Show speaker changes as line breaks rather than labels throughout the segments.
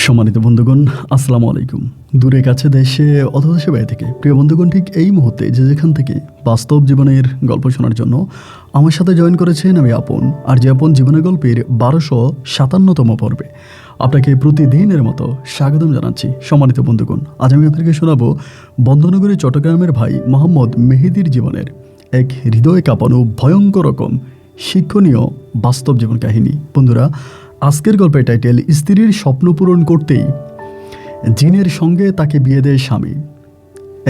সম্মানিত বন্ধুগণ, আসসালামু আলাইকুম। দূরে কাছে দেশে অথবা দেশে বাইরে থেকে প্রিয় বন্ধুগণ, ঠিক এই মুহূর্তে যে যেখান থেকে বাস্তব জীবনের গল্প শোনার জন্য আমার সাথে জয়েন করেছেন আমি আপন। আর যে আপন জীবনের গল্পের 1257তম পর্বে আপনাকে প্রতিদিনের মতো স্বাগতম জানাচ্ছি। সম্মানিত বন্ধুগণ, আজ আমি আপনাকে শোনাবো বন্দনগরী চট্টগ্রামের ভাই মোহাম্মদ মেহেদির জীবনের এক হৃদয় কাঁপানো ভয়ঙ্কর রকম শিক্ষণীয় বাস্তব জীবন কাহিনী। বন্ধুরা, আজকের গল্পের টাইটেল স্ত্রীর স্বপ্ন পূরণ করতেই জিনের সঙ্গে তাকে বিয়ে দেয় স্বামী।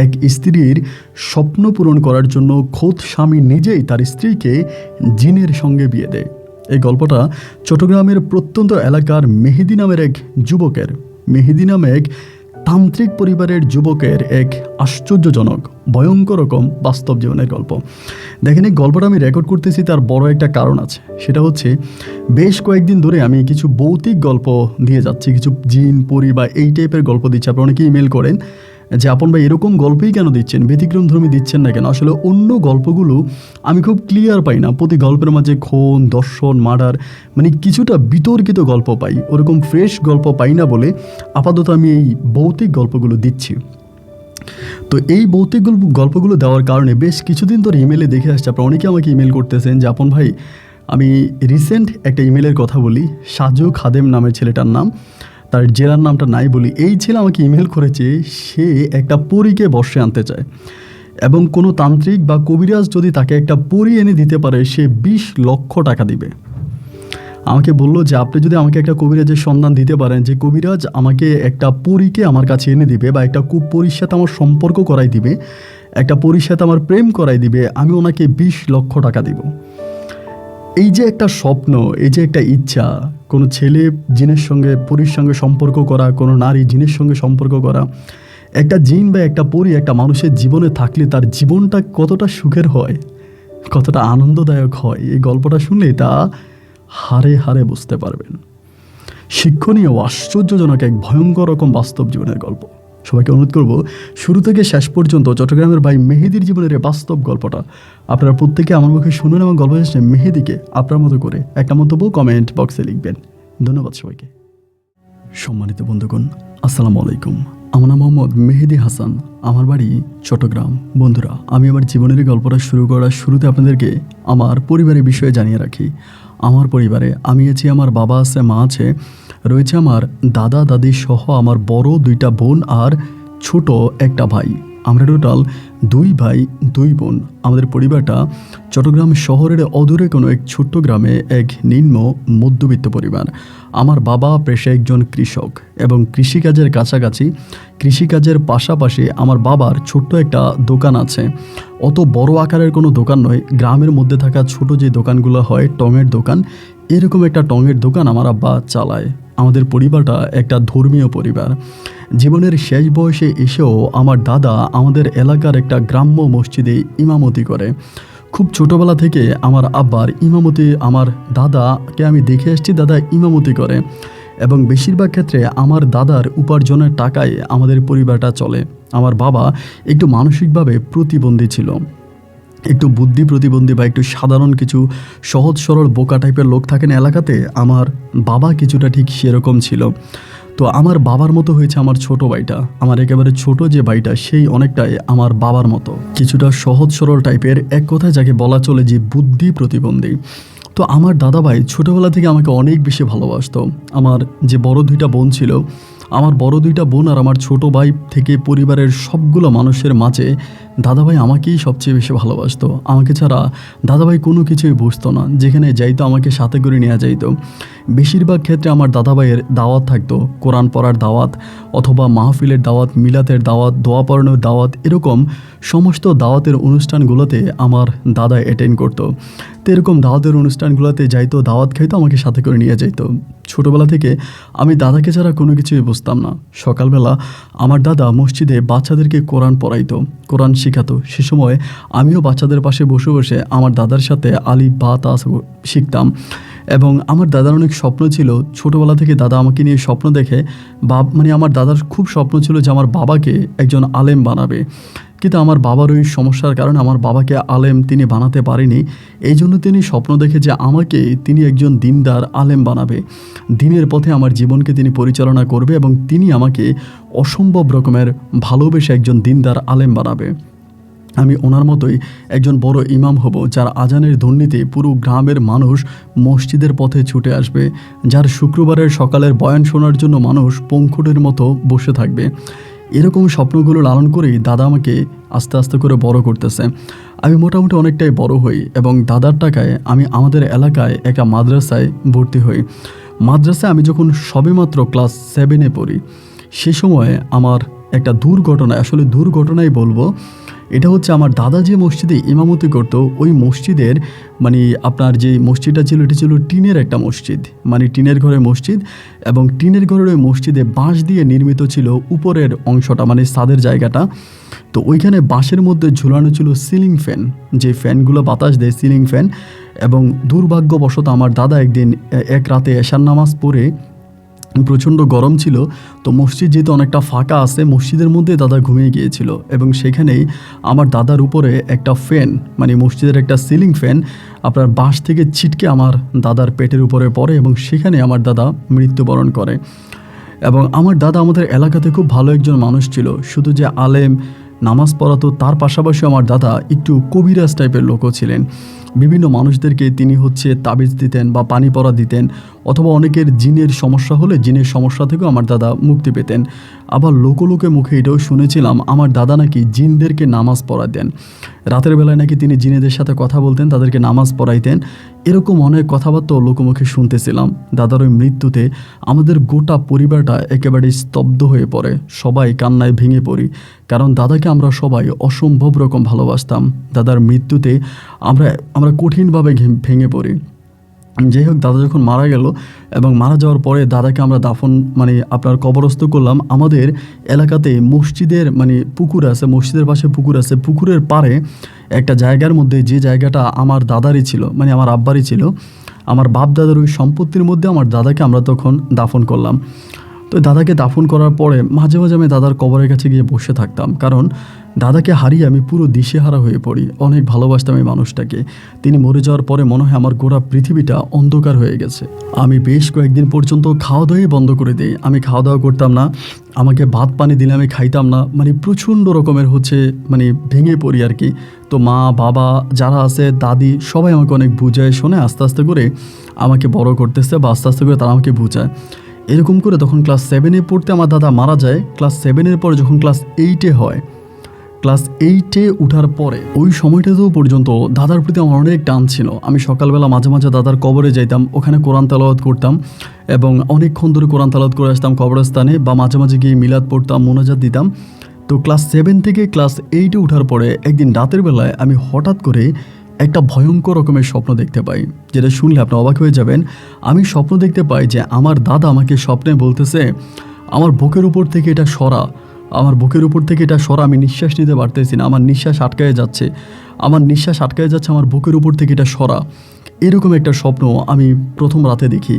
এক স্ত্রীর স্বপ্ন পূরণ করার জন্য খোদ স্বামী নিজেই তার স্ত্রীকে জিনের সঙ্গে বিয়ে দেয়। এই গল্পটা চট্টগ্রামের প্রত্যন্ত এলাকার মেহেদি নামের এক যুবকের, মেহেদি নামে এক তান্ত্রিক পরিবারের যুবকের এক আশ্চর্যজনক ভয়ঙ্কর রকম বাস্তব জীবনের গল্প। দেখেন, এই গল্পটা আমি রেকর্ড করতেছি তার বড় একটা কারণ আছে। সেটা হচ্ছে বেশ কয়েকদিন ধরে আমি কিছু ভৌতিক গল্প দিয়ে যাচ্ছি, কিছু জিন পরি বা এই টাইপের গল্প দিচ্ছি। আপনারা অনেকে ইমেল করেন যে আপন ভাই এরকম গল্পই কেন দিচ্ছেন, ব্যতিক্রমধর্মী দিচ্ছেন না কেন। আসলে অন্য গল্পগুলো আমি খুব ক্লিয়ার পাই না, প্রতি গল্পের মাঝে খুন, দর্শন, মার্ডার, মানে কিছুটা বিতর্কিত গল্প পাই, ওরকম ফ্রেশ গল্প পাই না বলে আপাতত আমি এই ভৌতিক গল্পগুলো দিচ্ছি। তো এই ভৌতিক গল্পগুলো দেওয়ার কারণে বেশ কিছুদিন ধরে ইমেলে দেখে আসছে, আপনারা অনেকে আমাকে ইমেল করতেছেন যে আপন ভাই, আমি রিসেন্ট একটা ইমেলের কথা বলি, সাজু খাদেম নামের ছেলেটার নাম, তার জেলার নামটা নাই বলি, এই ছেলে আমাকে ইমেল করেছে, সে একটা পরীকে বর্ষে আনতে চায় এবং কোনো তান্ত্রিক বা কবিরাজ যদি তাকে একটা পরী এনে দিতে পারে সে 20 লক্ষ টাকা দিবে। আমাকে বললো যে আপনি যদি আমাকে একটা কবিরাজের সন্ধান দিতে পারেন, যে কবিরাজ আমাকে একটা পরীকে আমার কাছে এনে দিবে বা একটা পরীর সাথে আমার সম্পর্ক করাই দিবে, একটা পরীর সাথে আমার প্রেম করাই দিবে, আমি ওনাকে 20 লক্ষ টাকা দিব। এই যে একটা স্বপ্ন, এই যে একটা ইচ্ছা, কোনো ছেলে জিনের সঙ্গে পরীর সঙ্গে সম্পর্ক করা, কোনো নারী জিনের সঙ্গে সম্পর্ক করা, একটা জিন বা একটা পরী একটা মানুষের জীবনে থাকলে তার জীবনটা কতটা সুখের হয়, কতটা আনন্দদায়ক হয়, এই গল্পটা শুনলে তা হারে হারে বুঝতে পারবেন। শিক্ষণীয়, আশ্চর্যজনক এক ভয়ঙ্কর রকম বাস্তব জীবনের গল্প। সবাইকে অনুরোধ করব শুরু থেকে শেষ পর্যন্ত চট্টগ্রামের ভাই মেহেদির জীবনের এই বাস্তব গল্পটা আপনারা প্রত্যেকে আমার মুখে শুনুন এবং গল্প শেষে মেহেদিকে আপনার মতো করে একটা মন্তব্য কমেন্ট বক্সে লিখবেন। ধন্যবাদ সবাইকে। সম্মানিত বন্ধুগণ, আসসালামু আলাইকুম। আমার নাম মোহাম্মদ মেহেদি হাসান, আমার বাড়ি চট্টগ্রাম। বন্ধুরা, আমি আমার জীবনের গল্পটা শুরু করার শুরুতে আপনাদেরকে আমার পরিবারের বিষয়ে জানিয়ে রাখি। আমার পরিবারে আমি আছি, আমার বাবা আছে, মা আছে, রয়েছে আমার দাদা দাদি সহ আমার বড় 2টা বোন আর ছোট একটা ভাই। আমরা টোটাল 2 ভাই 2 বোন। আমাদের পরিবারটা চট্টগ্রাম শহরের অদূরে কোনো এক ছোট্ট গ্রামে এক নিম্ন মধ্যবিত্ত পরিবার। আমার বাবা পেশায় একজন কৃষক এবং কৃষিকাজের কাছাকাছি, কৃষিকাজের পাশাপাশি আমার বাবার ছোট্ট একটা দোকান আছে। অত বড় আকারের কোনো দোকান নয়, গ্রামের মধ্যে থাকা ছোট যে দোকানগুলো হয়, টঙের দোকান, এরকম একটা টঙের দোকান আমার আব্বা চালায়। আমাদের পরিবারটা একটা ধর্মীয় পরিবার। জীবনের শেষ বয়সে এসেও আমার দাদা আমাদের এলাকার একটা গ্রাম্য মসজিদে ইমামতি করে। খুব ছোটোবেলা থেকে আমার আব্বার ইমামতি, আমার দাদাকে আমি দেখে এসেছি দাদা ইমামতি করে এবং বেশিরভাগ ক্ষেত্রে আমার দাদার উপার্জনের টাকায় আমাদের পরিবারটা চলে। আমার বাবা একটু মানসিকভাবে প্রতিবন্ধী ছিল, একটু বুদ্ধি প্রতিবন্ধী বা একটু সাধারণ কিছু সহজ সরল বোকা টাইপের লোক থাকেন এলাকাতে, আমার বাবা কিছুটা ঠিক সেরকম ছিল। তো আমার বাবার মতো হয়েছে আমার ছোট ভাইটা, আমার একেবারে ছোট যে ভাইটা সেই অনেকটাই আমার বাবার মতো, কিছুটা সহজ সরল টাইপের, এক কথায় যাকে বলা চলে যে বুদ্ধি প্রতিবন্ধী। তো আমার দাদাভাই ছোটোবেলা থেকে আমাকে অনেক বেশি ভালোবাসতো। আমার যে বড় 2টা বোন ছিল, আমার বড় 2টা বোন আর আমার ছোট ভাই থেকে পরিবারের সবগুলো মানুষের মাঝে দাদাভাই আমাকেই সবচেয়ে বেশি ভালোবাসতো। আমাকে ছাড়া দাদাভাই কোনো কিছুই বুঝতো না, যেখানে যাইতো আমাকে সাথে করে নেওয়া যাইতো। বেশিরভাগ ক্ষেত্রে আমার দাদাভাইয়ের দাওয়াত থাকতো, কোরআন পড়ার দাওয়াত অথবা মাহফিলের দাওয়াত, মিলাতের দাওয়াত, দোয়া পড়ানোর দাওয়াত, এরকম সমস্ত দাওয়াতের অনুষ্ঠানগুলোতে আমার দাদা অ্যাটেন্ড করতো। তো এরকম দাওয়াতের অনুষ্ঠানগুলোতে যাইতো, দাওয়াত খাইতো, আমাকে সাথে করে নিয়ে যাইতো। ছোটোবেলা থেকে আমি দাদাকে ছাড়া কোনো কিছুই বুঝতাম না। সকালবেলা আমার দাদা মসজিদে বাচ্চাদেরকে কোরআন পড়াইতো, কোরআন শেখাতো। সে সময় আমিও বাচ্চাদের পাশে বসে বসে আমার দাদার সাথে আলিফ বা তা শিখতাম। এবং আমার দাদার অনেক স্বপ্ন ছিল, ছোটোবেলা থেকে দাদা আমাকে নিয়ে স্বপ্ন দেখে, মানে আমার দাদার খুব স্বপ্ন ছিল যে আমার বাবাকে একজন আলেম বানাবে। কিন্তু আমার বাবার ওই সমস্যার কারণে আমার বাবাকে আলেম তিনি বানাতে পারেনি। এই জন্য তিনি স্বপ্ন দেখে যে আমাকে তিনি একজন দিনদার আলেম বানাবে, দিনের পথে আমার জীবনকে তিনি পরিচালনা করবে এবং তিনি আমাকে অসম্ভব রকমের ভালোবেসে একজন দিনদার আলেম বানাবে। আমি ওনার মতোই একজন বড় ইমাম হব, যার আজানের ধ্বনিতে পুরো গ্রামের মানুষ মসজিদের পথে ছুটে আসবে, যার শুক্রবারের সকালের বয়ান শোনার জন্য মানুষ পঙ্খুটের মতো বসে থাকবে। এরকম স্বপ্নগুলো লালন করেই দাদা আমাকে আস্তে আস্তে করে বড় করতেছে। আমি মোটামুটি অনেকটাই বড় হই এবং দাদার টাকায় আমি আমাদের এলাকায় একটা মাদ্রাসায় ভর্তি হই। মাদ্রাসায় আমি যখন সবেমাত্র ক্লাস 7-এ পড়ি, সে সময় আমার একটা দুর্ঘটনা, আসলে দুর্ঘটনাই বলবো। এটা হচ্ছে আমার দাদা যে মসজিদে ইমামতি করত, ওই মসজিদের মানে আপনার যে মসজিদটা ছিল এটি ছিল টিনের একটা মসজিদ, মানে টিনের ঘরের মসজিদ, এবং টিনের ঘরের ওই মসজিদে বাঁশ দিয়ে নির্মিত ছিল উপরের অংশটা, মানে ছাদের জায়গাটা। তো ওইখানে বাঁশের মধ্যে ঝুলানো ছিল সিলিং ফ্যান, যে ফ্যানগুলো বাতাস দেয়, সিলিং ফ্যান। এবং দুর্ভাগ্যবশত আমার দাদা একদিন এক রাতে এশার নামাজ পড়ে, প্রচণ্ড গরম ছিল, তো মসজিদ যেহেতু অনেকটা ফাঁকা আছে, মসজিদের মধ্যে দাদা ঘুমিয়ে গিয়েছিল এবং সেখানেই আমার দাদার উপরে একটা ফ্যান, মানে মসজিদের একটা সিলিং ফ্যান আপনার বাঁশ থেকে ছিটকে আমার দাদার পেটের উপরে পড়ে এবং সেখানে আমার দাদা মৃত্যুবরণ করে। এবং আমার দাদা আমাদের এলাকাতে খুব ভালো একজন মানুষ ছিল, শুধু যে আলেম নামাজ পড়াতো তার পাশাপাশি আমার দাদা একটু কবিরাজ টাইপের লোকও ছিলেন। বিভিন্ন মানুষদেরকে তিনি তাবিজ দিতেন বা পানি পড়া দিতেন, অথবা অনেকের জিনের সমস্যা হলে জিনের সমস্যা থেকেও আমার দাদা মুক্তি পেতেন। আবার লোকে মুখে এটাও শুনেছিলাম আমার দাদা নাকি জিনদেরকে নামাজ পড়াতেন, রাতের বেলায় নাকি তিনি জিনেদের সাথে কথা বলতেন, তাদেরকে নামাজ পড়াইতেন। এরকম অনেক কথাবার্তাও লোকমুখে শুনতেছিলাম। দাদার ওই মৃত্যুতে আমাদের গোটা পরিবারটা একেবারে স্তব্ধ হয়ে পড়ে, সবাই কান্নায় ভেঙে পড়ি, কারণ দাদাকে আমরা সবাই অসম্ভব রকম ভালোবাসতাম। দাদার মৃত্যুতে আমরা কঠিনভাবে ভেঙে পড়ি। যাই হোক, দাদা যখন মারা গেল এবং মারা যাওয়ার পরে দাদাকে আমরা দাফন মানে আপনার কবরস্থ করলাম আমাদের এলাকাতে। মসজিদের মানে পুকুর আছে, মসজিদের পাশে পুকুর আছে, পুকুরের পাড়ে একটা জায়গার মধ্যে, যে জায়গাটা আমার দাদারই ছিল, মানে আমার আব্বারই ছিল, আমার বাপ দাদার ওই সম্পত্তির মধ্যে আমার দাদাকে আমরা তখন দাফন করলাম। তো দাদাকে দাফন করার পরে মাঝে মাঝে আমি দাদার কবরের কাছে গিয়ে বসে থাকতাম, কারণ দাদাকে হারিয়ে আমি পুরো দিশেহারা হয়ে পড়ি। অনেক ভালোবাসতাম এই মানুষটাকে। তিনি মরে যাওয়ার পরে মনে হয় আমার গোটা পৃথিবীটা অন্ধকার হয়ে গেছে। আমি বেশ কয়েকদিন পর্যন্ত খাওয়া দাওয়াই বন্ধ করে দিই। আমি খাওয়া দাওয়া করতাম না, আমাকে ভাত পানি দিলে আমি খাইতাম না, মানে প্রচণ্ড রকমের মানে ভেঙে পড়ি আর কি। তো মা বাবা যারা আছে, দাদি, সবাই আমাকে অনেক বুঝায় শোনে, আস্তে আস্তে করে আমাকে বড় করতেছে বা আস্তে আস্তে করে তারা আমাকে বুঝায়। এরকম করে তখন ক্লাস 7-এ পড়তে আমার দাদা মারা যায়। ক্লাস 7-এর পরে যখন ক্লাস 8-এ হয়, ক্লাস 8-এ উঠার পরে ওই সময়টাতেও পর্যন্ত দাদার প্রতি আমার অনেক টান ছিল। আমি সকালবেলা মাঝে মাঝে দাদার কবরে যাইতাম, ওখানে কোরআন তেলাওয়াত করতাম এবং অনেকক্ষণ ধরে কোরআন তেলাওয়াত করে আসতাম কবরস্থানে, বা মাঝে মাঝে গিয়ে মিলাদ পড়তাম, মোনাজাত দিতাম। তো ক্লাস 7 থেকে ক্লাস 8-এ উঠার পরে একদিন রাতের বেলায় আমি হঠাৎ করে একটা ভয়ঙ্কর রকমের স্বপ্ন দেখতে পাই, যেটা শুনলে আপনি অবাক হয়ে যাবেন। আমি স্বপ্ন দেখতে পাই যে আমার দাদা আমাকে স্বপ্নে বলতেছে, আমার বুকের উপর থেকে এটা সরা, আমার বুকের উপর থেকে এটা সরা, আমি নিঃশ্বাস নিতে পারতেছি না, আমার নিঃশ্বাস আটকায় যাচ্ছে, আমার নিঃশ্বাস আটকায় যাচ্ছে, আমার বুকের উপর থেকে এটা সরা। এরকম একটা স্বপ্ন আমি প্রথম রাতে দেখি।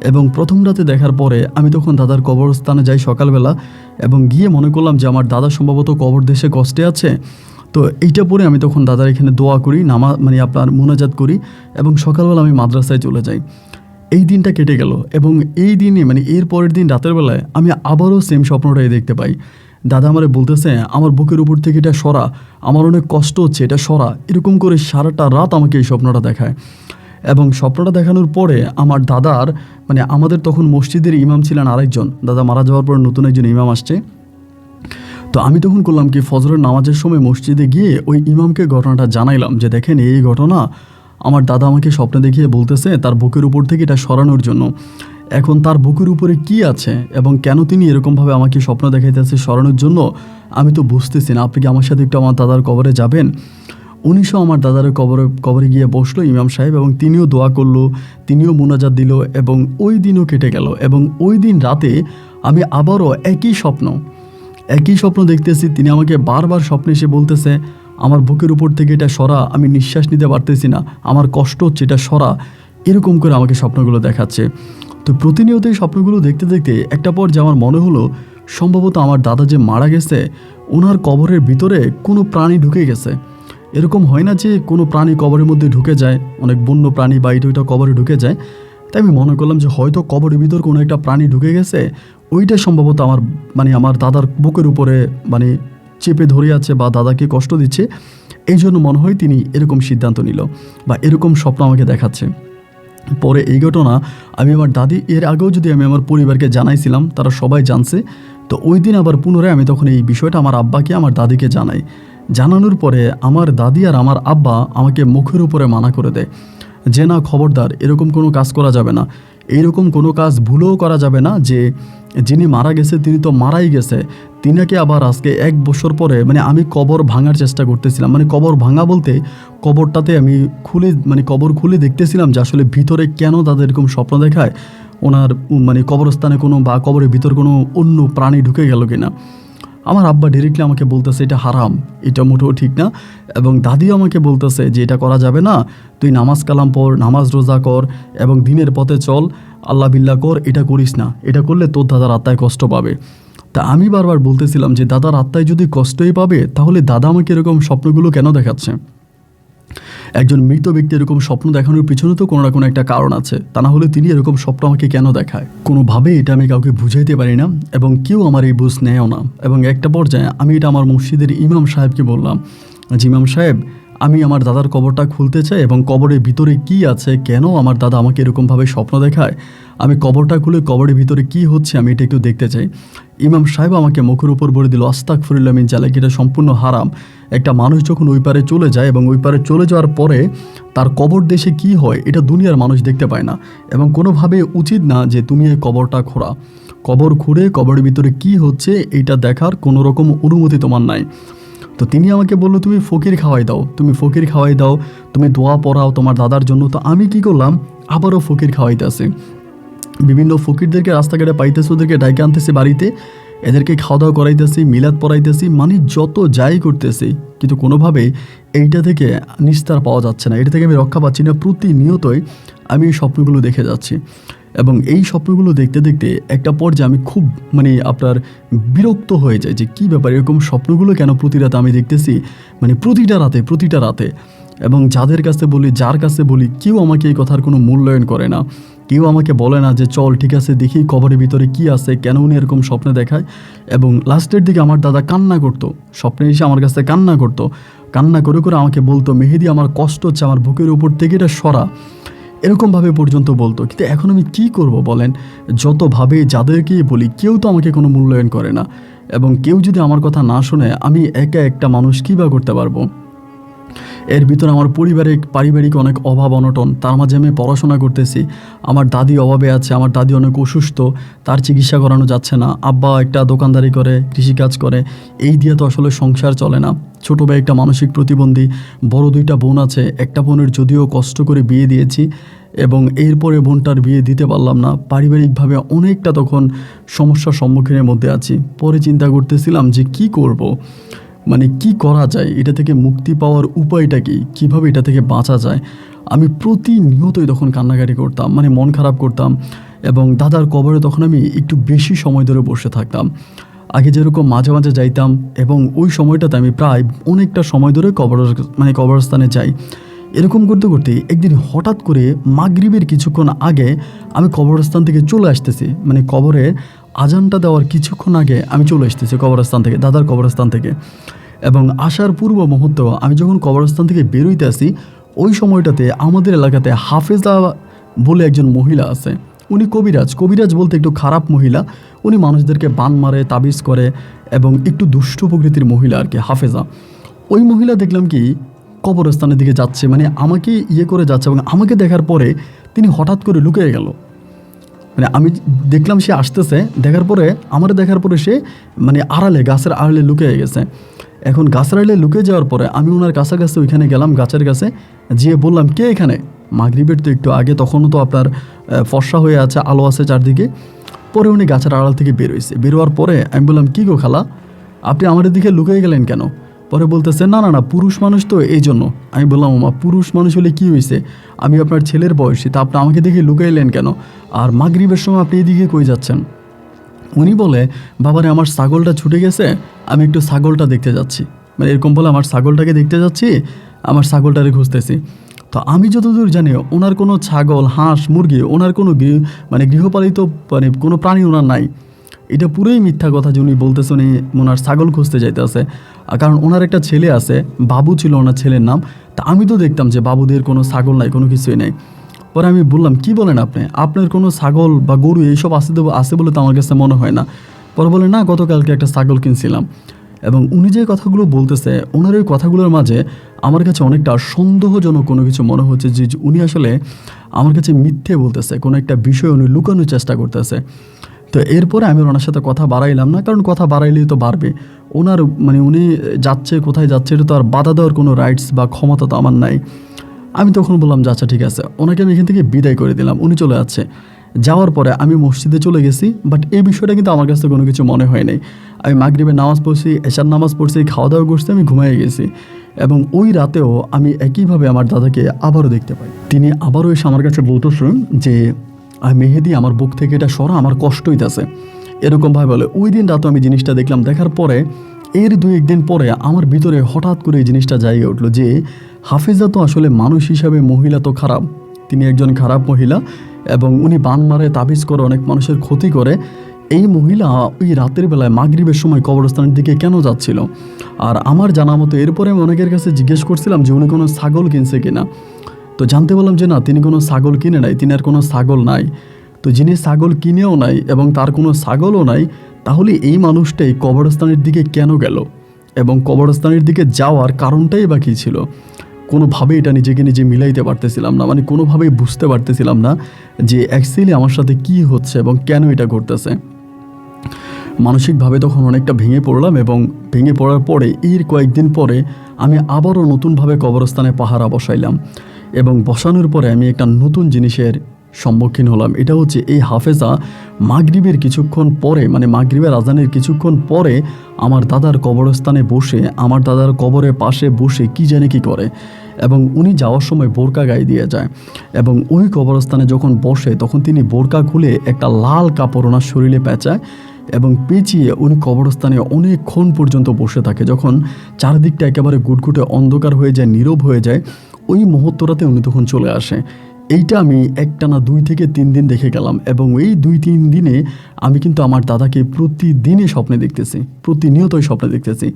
এবং প্রথম রাতে দেখার পরে আমি তখন দাদার কবরস্থানে যাই সকালবেলা, এবং গিয়ে মনে করলাম যে আমার দাদা সম্ভবত কবর দেশে কষ্টে আছে। তো এইটা পরে আমি তখন দাদার এখানে দোয়া করি, মানে আপনার মোনাজাত করি, এবং সকালবেলা আমি মাদ্রাসায় চলে যাই। এই দিনটা কেটে গেল এবং এই দিনে মানে এর পরের দিন রাতের বেলায় আমি আবারও সেম স্বপ্নটাই দেখতে পাই। দাদা আমারে বলতেছে, আমার বুকের উপর থেকে এটা সরা, আমার অনেক কষ্ট হচ্ছে, এটা সরা। এরকম করে সারাটা রাত আমাকে এই স্বপ্নটা দেখায়। এবং স্বপ্নটা দেখানোর পরে আমার দাদার মানে আমাদের তখন মসজিদের ইমাম ছিলেন আরেকজন, দাদা মারা যাওয়ার পর নতুন একজন ইমাম আসছে। তো আমি তখন করলাম কি, ফজরের নামাজের সময় মসজিদে গিয়ে ওই ইমামকে ঘটনাটা জানাইলাম যে দেখেন এই ঘটনা, আমার দাদা আমাকে স্বপ্নে দেখিয়ে বলতেছে তার বুকের উপর থেকে এটা সরানোর জন্য। এখন তার বুকের উপরে কি আছে এবং কেন তিনি এরকমভাবে আমাকে স্বপ্ন দেখাইতেছে সরানোর জন্য, আমি তো বুঝতেছি না। আপনি কি আমার সাথে একটু আমার দাদার কবরে যাবেন? উনিশও আমার দাদার কবরে গিয়ে বসলো ইমাম সাহেব, এবং তিনিও দোয়া করলো, তিনিও মুনাজাত দিল, এবং ওই দিনও কেটে গেল। এবং ওই দিন রাতে আমি আবারও একই স্বপ্ন দেখতেছি। তিনি আমাকে বারবার স্বপ্নে এসে বলতেছে, আমার বুকের উপর থেকে এটা সরা, আমি নিঃশ্বাস নিতে পারতেছি না, আমার কষ্ট হচ্ছে, এটা সরা। এরকম করে আমাকে স্বপ্নগুলো দেখাচ্ছে। তো প্রতিনিয়ত এই স্বপ্নগুলো দেখতে দেখতে একটা পর যে আমার মনে হলো সম্ভবত আমার দাদা যে মারা গেছে, ওনার কবরের ভিতরে কোনো প্রাণী ঢুকে গেছে। এরকম হয় না যে কোনো প্রাণী কবরের মধ্যে ঢুকে যায়, অনেক বন্য প্রাণী বা এটা ওইটা কবরে ঢুকে যায়। তাই আমি মনে করলাম যে হয়তো কবরের ভিতর কোনো একটা প্রাণী ঢুকে গেছে, ওইটা সম্ভবত আমার দাদার বুকের উপরে চেপে ধরে আছে বা দাদাকে কষ্ট দিচ্ছে। এই জন্য মনে হয় তিনি এরকম সিদ্ধান্ত নিল বা এরকম স্বপ্ন আমাকে দেখাচ্ছে। পরে এই ঘটনা আমি আমার দাদি, এর আগেও যদি আমি আমার পরিবারকে জানাইছিলাম, তারা সবাই জানছে। তো ওই দিন আবার পুনরায় আমি তখন এই বিষয়টা আমার আব্বাকে, আমার দাদিকে জানাই। জানানোর পরে আমার দাদি আর আমার আব্বা আমাকে মুখের উপরে মানা করে দেয় যে না, খবরদার, এরকম কোনো কাজ করা যাবে না, এইরকম কোনো কাজ ভুলেও করা যাবে না। যে যিনি মারা গেছে তিনি তো মারাই গেছে, তিনাকে আবার আজকে 1 বছর পরে আমি কবর ভাঙার চেষ্টা করতেছিলাম। কবর ভাঙা বলতে কবরটাতে আমি কবর খুলে দেখতেছিলাম যে আসলে ভিতরে কেন তাদের এরকম স্বপ্ন দেখায়, ওনার কবরস্থানে কোনো বা কবরের ভিতর কোনো অন্য প্রাণী ঢুকে গেল কিনা। আমার আব্বা ডিরেক্টলি আমাকে বলতেছে এটা হারাম, এটা মোটেও ঠিক না। এবং দাদিও আমাকে বলতেছে যে এটা করা যাবে না, তুই নামাজ কালাম পড়, নামাজ রোজা কর এবং দিনের পথে চল, আল্লাহ বিল্লাহ কর, এটা করিস না, এটা করলে তোর দাদার আত্মায় কষ্ট পাবে। তা আমি বারবার বলতেছিলাম যে দাদার আত্মায় যদি কষ্টই পাবে, তাহলে দাদা আমাকে এরকম স্বপ্নগুলো কেন দেখাচ্ছে? একজন মৃত ব্যক্তি এরকম স্বপ্ন দেখানোর পিছনে তো কোনো না কোনো একটা কারণ আছে, তা না হলে তিনি এরকম স্বপ্ন আমাকে কেন দেখায়? কোনোভাবে এটা আমি কাউকে বুঝাইতে পারি না এবং কেউ আমার এই বুঝ নেয়ও না। এবং একটা পর্যায়ে আমি এটা আমার মসজিদের ইমাম সাহেবকে বললাম যে ইমাম সাহেব, আমি আমার দাদার কবরটা খুলতে চাই এবং কবরের ভিতরে কি আছে, কেন আমার দাদা আমাকে এরকমভাবে স্বপ্ন দেখায়, আমি কবরটা খুলে কবরের ভিতরে কি হচ্ছে আমি এটা একটু দেখতে চাই। ইমাম সাহেব আমাকে মুখের উপর বলে দিল, আস্তাগফিরুল্লাহ মিন জালিক, এটা সম্পূর্ণ হারাম। একটা মানুষ যখন ওই পারে চলে যায় এবং ওই পারে চলে যাওয়ার পরে তার কবর দেশে কি হয় এটা দুনিয়ার মানুষ দেখতে পায় না, এবং কোনোভাবে উচিত না যে তুমি এই কবরটা খোঁড়া। কবর খুঁড়ে কবরের ভিতরে কি হচ্ছে এইটা দেখার কোনো রকম অনুমতি তোমার নাই। তো তিনি আমাকে বললো, তুমি ফকির খাওয়াই দাও, তুমি দোয়া পড়াও তোমার দাদার জন্য। তো আমি কি করলাম, আবারও ফকির খাওয়াইতে আসি, বিভিন্ন ফকিরদেরকে রাস্তাঘাটে পাইতেছি, ওদেরকে ডাইকে আনতেছি বাড়িতে, এদেরকে খাওয়া দাওয়া করাইতেছি, মিলাদ পড়াইতেছি, যত যাই করতেছি, কিন্তু কোনোভাবেই এইটা থেকে নিস্তার পাওয়া যাচ্ছে না, এটা থেকে আমি রক্ষা পাচ্ছি না। প্রতিনিয়তই আমি এই স্বপ্নগুলো দেখে যাচ্ছি এবং এই স্বপ্নগুলো দেখতে দেখতে একটা পর্যায়ে আমি খুব আপনার বিরক্ত হয়ে যাই যে কী ব্যাপার, এরকম স্বপ্নগুলো কেন প্রতি রাতে আমি দেখতেছি, প্রতিটা রাতে। এবং যার কাছে বলি কেউ আমাকে এই কথার কোনো মূল্যায়ন করে না, কেউ আমাকে বলে না যে চল ঠিক আছে দেখি কবরের ভিতরে কি আছে, কেন উনি এরকম স্বপ্নে দেখায়। এবং লাস্টের দিকে আমার দাদা কান্না করতো, স্বপ্নে এসে আমার কাছে কান্না করে আমাকে বলতো, মেহেদি আমার কষ্ট হচ্ছে, আমার বুকের উপর থেকে এটা সরা, এরকমভাবে পর্যন্ত বলতো। কিন্তু এখন আমি কী করব বলেন, যতভাবে যাদেরকেই বলি কেউ তো আমাকে কোনো মূল্যায়ন করে না, এবং কেউ যদি আমার কথা না শোনে আমি একা একটা মানুষ কী বা করতে পারবো। এর ভিতরে আমার পারিবারিক অনেক অভাব অনটন, তার মাঝে আমি পড়াশোনা করতেছি, আমার দাদি অভাবে আছে, আমার দাদি অনেক অসুস্থ, তার চিকিৎসা করানো যাচ্ছে না, আব্বা একটা দোকানদারি করে, কৃষিকাজ করে, এই দিয়ে তো আসলে সংসার চলে না। ছোটো ভাই একটা মানসিক প্রতিবন্ধী, বড় 2টা বোন আছে, একটা বোনের যদিও কষ্ট করে বিয়ে দিয়েছি এবং এরপরে বোনটার বিয়ে দিতে পারলাম না, পারিবারিকভাবে অনেকটা তখন সমস্যার সম্মুখীনের মধ্যে আছি। পরে চিন্তা করতেছিলাম যে কি করব, কি করা যায়, এটা থেকে মুক্তি পাওয়ার উপায়টা কি, কীভাবে এটা থেকে বাঁচা যায়। আমি প্রতিনিয়তই তখন কান্নাকাটি করতাম, মন খারাপ করতাম এবং দাদার কবরে তখন আমি একটু বেশি সময় ধরে বসে থাকতাম। আগে যেরকম মাঝে মাঝে যাইতাম এবং ওই সময়টাতে আমি প্রায় অনেকটা সময় ধরে কবরস্থানে যাই। এরকম করতে করতে একদিন হঠাৎ করে মাগরিবের কিছুক্ষণ আগে আমি কবরস্থান থেকে চলে আসতেছি, কবরের আজানটা দেওয়ার কিছুক্ষণ আগে আমি চলে আসতেছি কবরস্থান থেকে, দাদার কবরস্থান থেকে। এবং আসার পূর্ব মুহূর্ত আমি যখন কবরস্থান থেকে বেরোইতে আসি, ওই সময়টাতে আমাদের এলাকাতে হাফেজা বলে একজন মহিলা আছে। উনি কবিরাজ বলতে একটু খারাপ মহিলা, উনি মানুষদেরকে বান মারে, তাবিজ করে এবং একটু দুষ্ট প্রকৃতির মহিলা আর কি, হাফেজা। ওই মহিলা দেখলাম কি কবরস্থানের দিকে যাচ্ছে, আমাকে করে যাচ্ছে এবং আমাকে দেখার পরে তিনি হঠাৎ করে লুকিয়ে গেল। আমি দেখলাম সে আসতেছে, দেখার পরে সে আড়ালে, গাছের আড়ালে লুকিয়ে গেছে। এখন গাছের আড়ালে লুকিয়ে যাওয়ার পরে আমি ওনার কাছাকাছি ওইখানে গেলাম, গাছের কাছে যেয়ে বললাম, কে এখানে? মাগরিবের তো একটু আগে, তখনও তো আপনার ফর্সা হয়ে আছে, আলো আছে চারদিকে। পরে উনি গাছের আড়াল থেকে বেরোয়ার পরে আমি বললাম, কী গো খালা, আপনি আমাদের দিকে লুকিয়ে গেলেন কেন? পরে বলতেছে, না পুরুষ মানুষ তো এই জন্য। আমি বললাম, ওমা, পুরুষ মানুষ হলে কী হয়েছে, আমি আপনার ছেলের বয়সী, তা আপনি আমাকে দেখে লুকাইলেন কেন? আর মাগরিবের সময় আপনি এদিকে কই যাচ্ছেন? উনি বলে, বাবারে আমার ছাগলটা ছুটে গেছে, আমি একটু ছাগলটা দেখতে যাচ্ছি। মানে এরকম বলে আমার ছাগলটাকে দেখতে যাচ্ছি, আমার ছাগলটারে খুঁজতেছি। তো আমি যতদূর জানি ওনার কোনো ছাগল, হাঁস, মুরগি, ওনার কোনো মানে গৃহপালিত মানে কোনো প্রাণী ওনার নাই। এটা পুরোই মিথ্যা কথা যে উনি বলতেছে উনি ওনার ছাগল খুঁজতে যাইতেছে। কারণ ওনার একটা ছেলে আছে, বাবু ছিল ওনার ছেলের নাম। তা আমি তো দেখতাম যে বাবুদের কোনো ছাগল নাই, কোনো কিছুই নেই। পরে আমি বললাম, কি বলেন আপনি, আপনার কোনো ছাগল বা গরু এইসব আছে বলে তো আমার কাছে মনে হয় না। পরে বলে, না, গতকালকে একটা ছাগল কিনছিলাম। এবং উনি যে কথাগুলো বলতেছে, ওনার ওই কথাগুলোর মাঝে আমার কাছে অনেকটা সন্দেহজনক কোনো কিছু মনে হচ্ছে যে উনি আসলে আমার কাছে মিথ্যে বলতেছে, কোনো একটা বিষয় উনি লুকানোর চেষ্টা করতেছে। তো এরপরে আমি ওনার সাথে কথা বাড়াইলাম না, কারণ কথা বাড়াইলেই তো বাড়বে। ওনার মানে উনি যাচ্ছে, কোথায় যাচ্ছে, এটা তো আর বাধা দেওয়ার কোনো রাইটস বা ক্ষমতা তো আমার নাই। আমি তখন বললাম যে আচ্ছা ঠিক আছে, ওনাকে আমি এখান থেকে বিদায় করে দিলাম। উনি চলে যাচ্ছে। যাওয়ার পরে আমি মসজিদে চলে গেছি, বাট এই বিষয়টা কিন্তু আমার কাছে কোনো কিছু মনে হয় নাই। আমি মাগরিবের নামাজ পড়ছি, এশার নামাজ পড়ছি, খাওয়া দাওয়া করছি, আমি ঘুমিয়ে গেছি। এবং ওই রাতেও আমি একইভাবে আমার দাদাকে আবারও দেখতে পাই। তিনি আবারও এসে আমার কাছে বলতেছেন যে মেহেদি, আমার বুক থেকে এটা সরা, আমার কষ্ট হইতেছে, এরকমভাবে বলে। ওই দিন রাতে আমি জিনিসটা দেখলাম। দেখার পরে এর 2-1 দিন পরে আমার ভিতরে হঠাৎ করে এই জিনিসটা জায়গা উঠলো যে হাফেজা তো আসলে মানুষ হিসাবে মহিলা তো খারাপ, তিনি একজন খারাপ মহিলা এবং উনি বান মারে, তাবিজ করে, অনেক মানুষের ক্ষতি করে। এই মহিলা ওই রাতের বেলায় মাগরিবের সময় কবরস্থানের দিকে কেন যাচ্ছিল? আর আমার জানা মতো এরপরে আমি অনেকের কাছে জিজ্ঞেস করছিলাম যে উনি কোনো ছাগল কিনছে কিনা। তো জানতে বললাম যে না, তিনি কোনো ছাগল কিনে নাই, তিনি আর কোনো ছাগল নাই। তো যিনি ছাগল কিনেও নাই এবং তার কোনো ছাগলও নাই, তাহলে এই মানুষটাই কবরস্থানের দিকে কেন গেল এবং কবরস্থানের দিকে যাওয়ার কারণটাই বা কী ছিল? কোনোভাবেই এটা নিজেকে নিজে মিলাইতে পারতেছিলাম না, মানে কোনোভাবেই বুঝতে পারতেছিলাম না যে অ্যাকচুয়ালি আমার সাথে কী হচ্ছে এবং কেন এটা ঘটতেছে। মানসিকভাবে তখন অনেকটা ভেঙে পড়লাম এবং ভেঙে পড়ার পরে এর কয়েকদিন পরে আমি আবারও নতুনভাবে কবরস্থানে পাহারা বসাইলাম এবং বসানোর পরে আমি একটা নতুন জিনিসের সম্মুখীন হলাম। এটা হচ্ছে এই হাফেজা মাগরিবের কিছুক্ষণ পরে, মানে মাগরিবের আজানের কিছুক্ষণ পরে আমার দাদার কবরস্থানে বসে, আমার দাদার কবরের পাশে বসে কি জানে কি করে। এবং উনি যাওয়ার সময় বোরকা গায়ে দিয়ে যায় এবং ওই কবরস্থানে যখন বসে তখন তিনি বোরকা খুলে একটা লাল কাপড় ওনার শরীরে পেঁচায় এবং পেঁচিয়ে উনি কবরস্থানে অনেকক্ষণ পর্যন্ত বসে থাকে। যখন চারিদিকটা একেবারে গুটগুটে অন্ধকার হয়ে যায়, নীরব হয়ে যায়, ওই মুহূর্তটাতে উনি তখন চলে আসে। এইটা আমি একটানা 2 থেকে 3 দিন দেখে গেলাম এবং এই 2-3 দিনে আমি কিন্তু আমার দাদাকে প্রতিদিনই স্বপ্নে দেখতেছি, প্রতিনিয়তই স্বপ্নে দেখতেছি।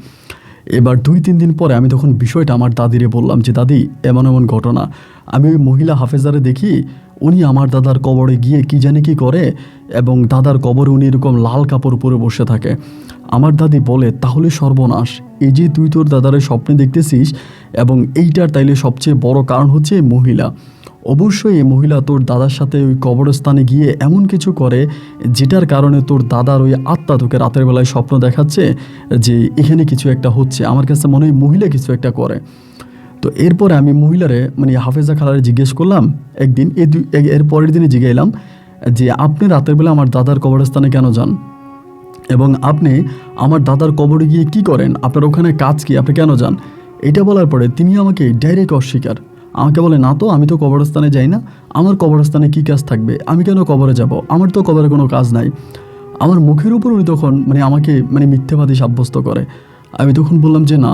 এবার 2-3 দিন পরে আমি তখন বিষয়টা আমার দাদিরে বললাম যে দাদি, এমন এমন ঘটনা। আমি ওই মহিলা হাফেজারে দেখি উনি আমার দাদার কবরে গিয়ে কি জানি কি করে এবং দাদার কবরে উনি এরকম লাল কাপড় পরে বসে থাকে। আমার দাদি বলে, তাহলে সর্বনাশ, এই যে তুই তোর দাদারে স্বপ্নে দেখতেছিস এবং এইটার তাইলে সবচেয়ে বড় কারণ হচ্ছে এই মহিলা। অবশ্যই এই মহিলা তোর দাদার সাথে ওই কবরস্থানে গিয়ে এমন কিছু করে যেটার কারণে তোর দাদার ওই আত্মা তোকে রাতের বেলায় স্বপ্ন দেখাচ্ছে যে এখানে কিছু একটা হচ্ছে। আমার কাছে মনে হয় মহিলা কিছু একটা করে। তো এরপরে আমি মহিলারে, মানে হাফেজা খালারে জিজ্ঞেস করলাম একদিন, এর পরের দিনে জিজ্ঞাইলাম যে আপনি রাতের বেলা আমার দাদার কবরস্থানে কেন যান এবং আপনি আমার দাদার কবরে গিয়ে কি করেন, আপনার ওখানে কাজ কি, আপনি কেন যান? এটা বলার পরে তিনি আমাকে ডাইরেক্ট অস্বীকার। আমাকে বলে, না তো, আমি তো কবরস্থানে যাই না, আমার কবরস্থানে কী কাজ থাকবে, আমি কেন কবরে যাব, আমার তো কবরে কোনো কাজ নাই। আমার মুখের উপর উনি তখন আমাকে মিথ্যাবাদী সাব্যস্ত করে। আমি তখন বললাম যে না,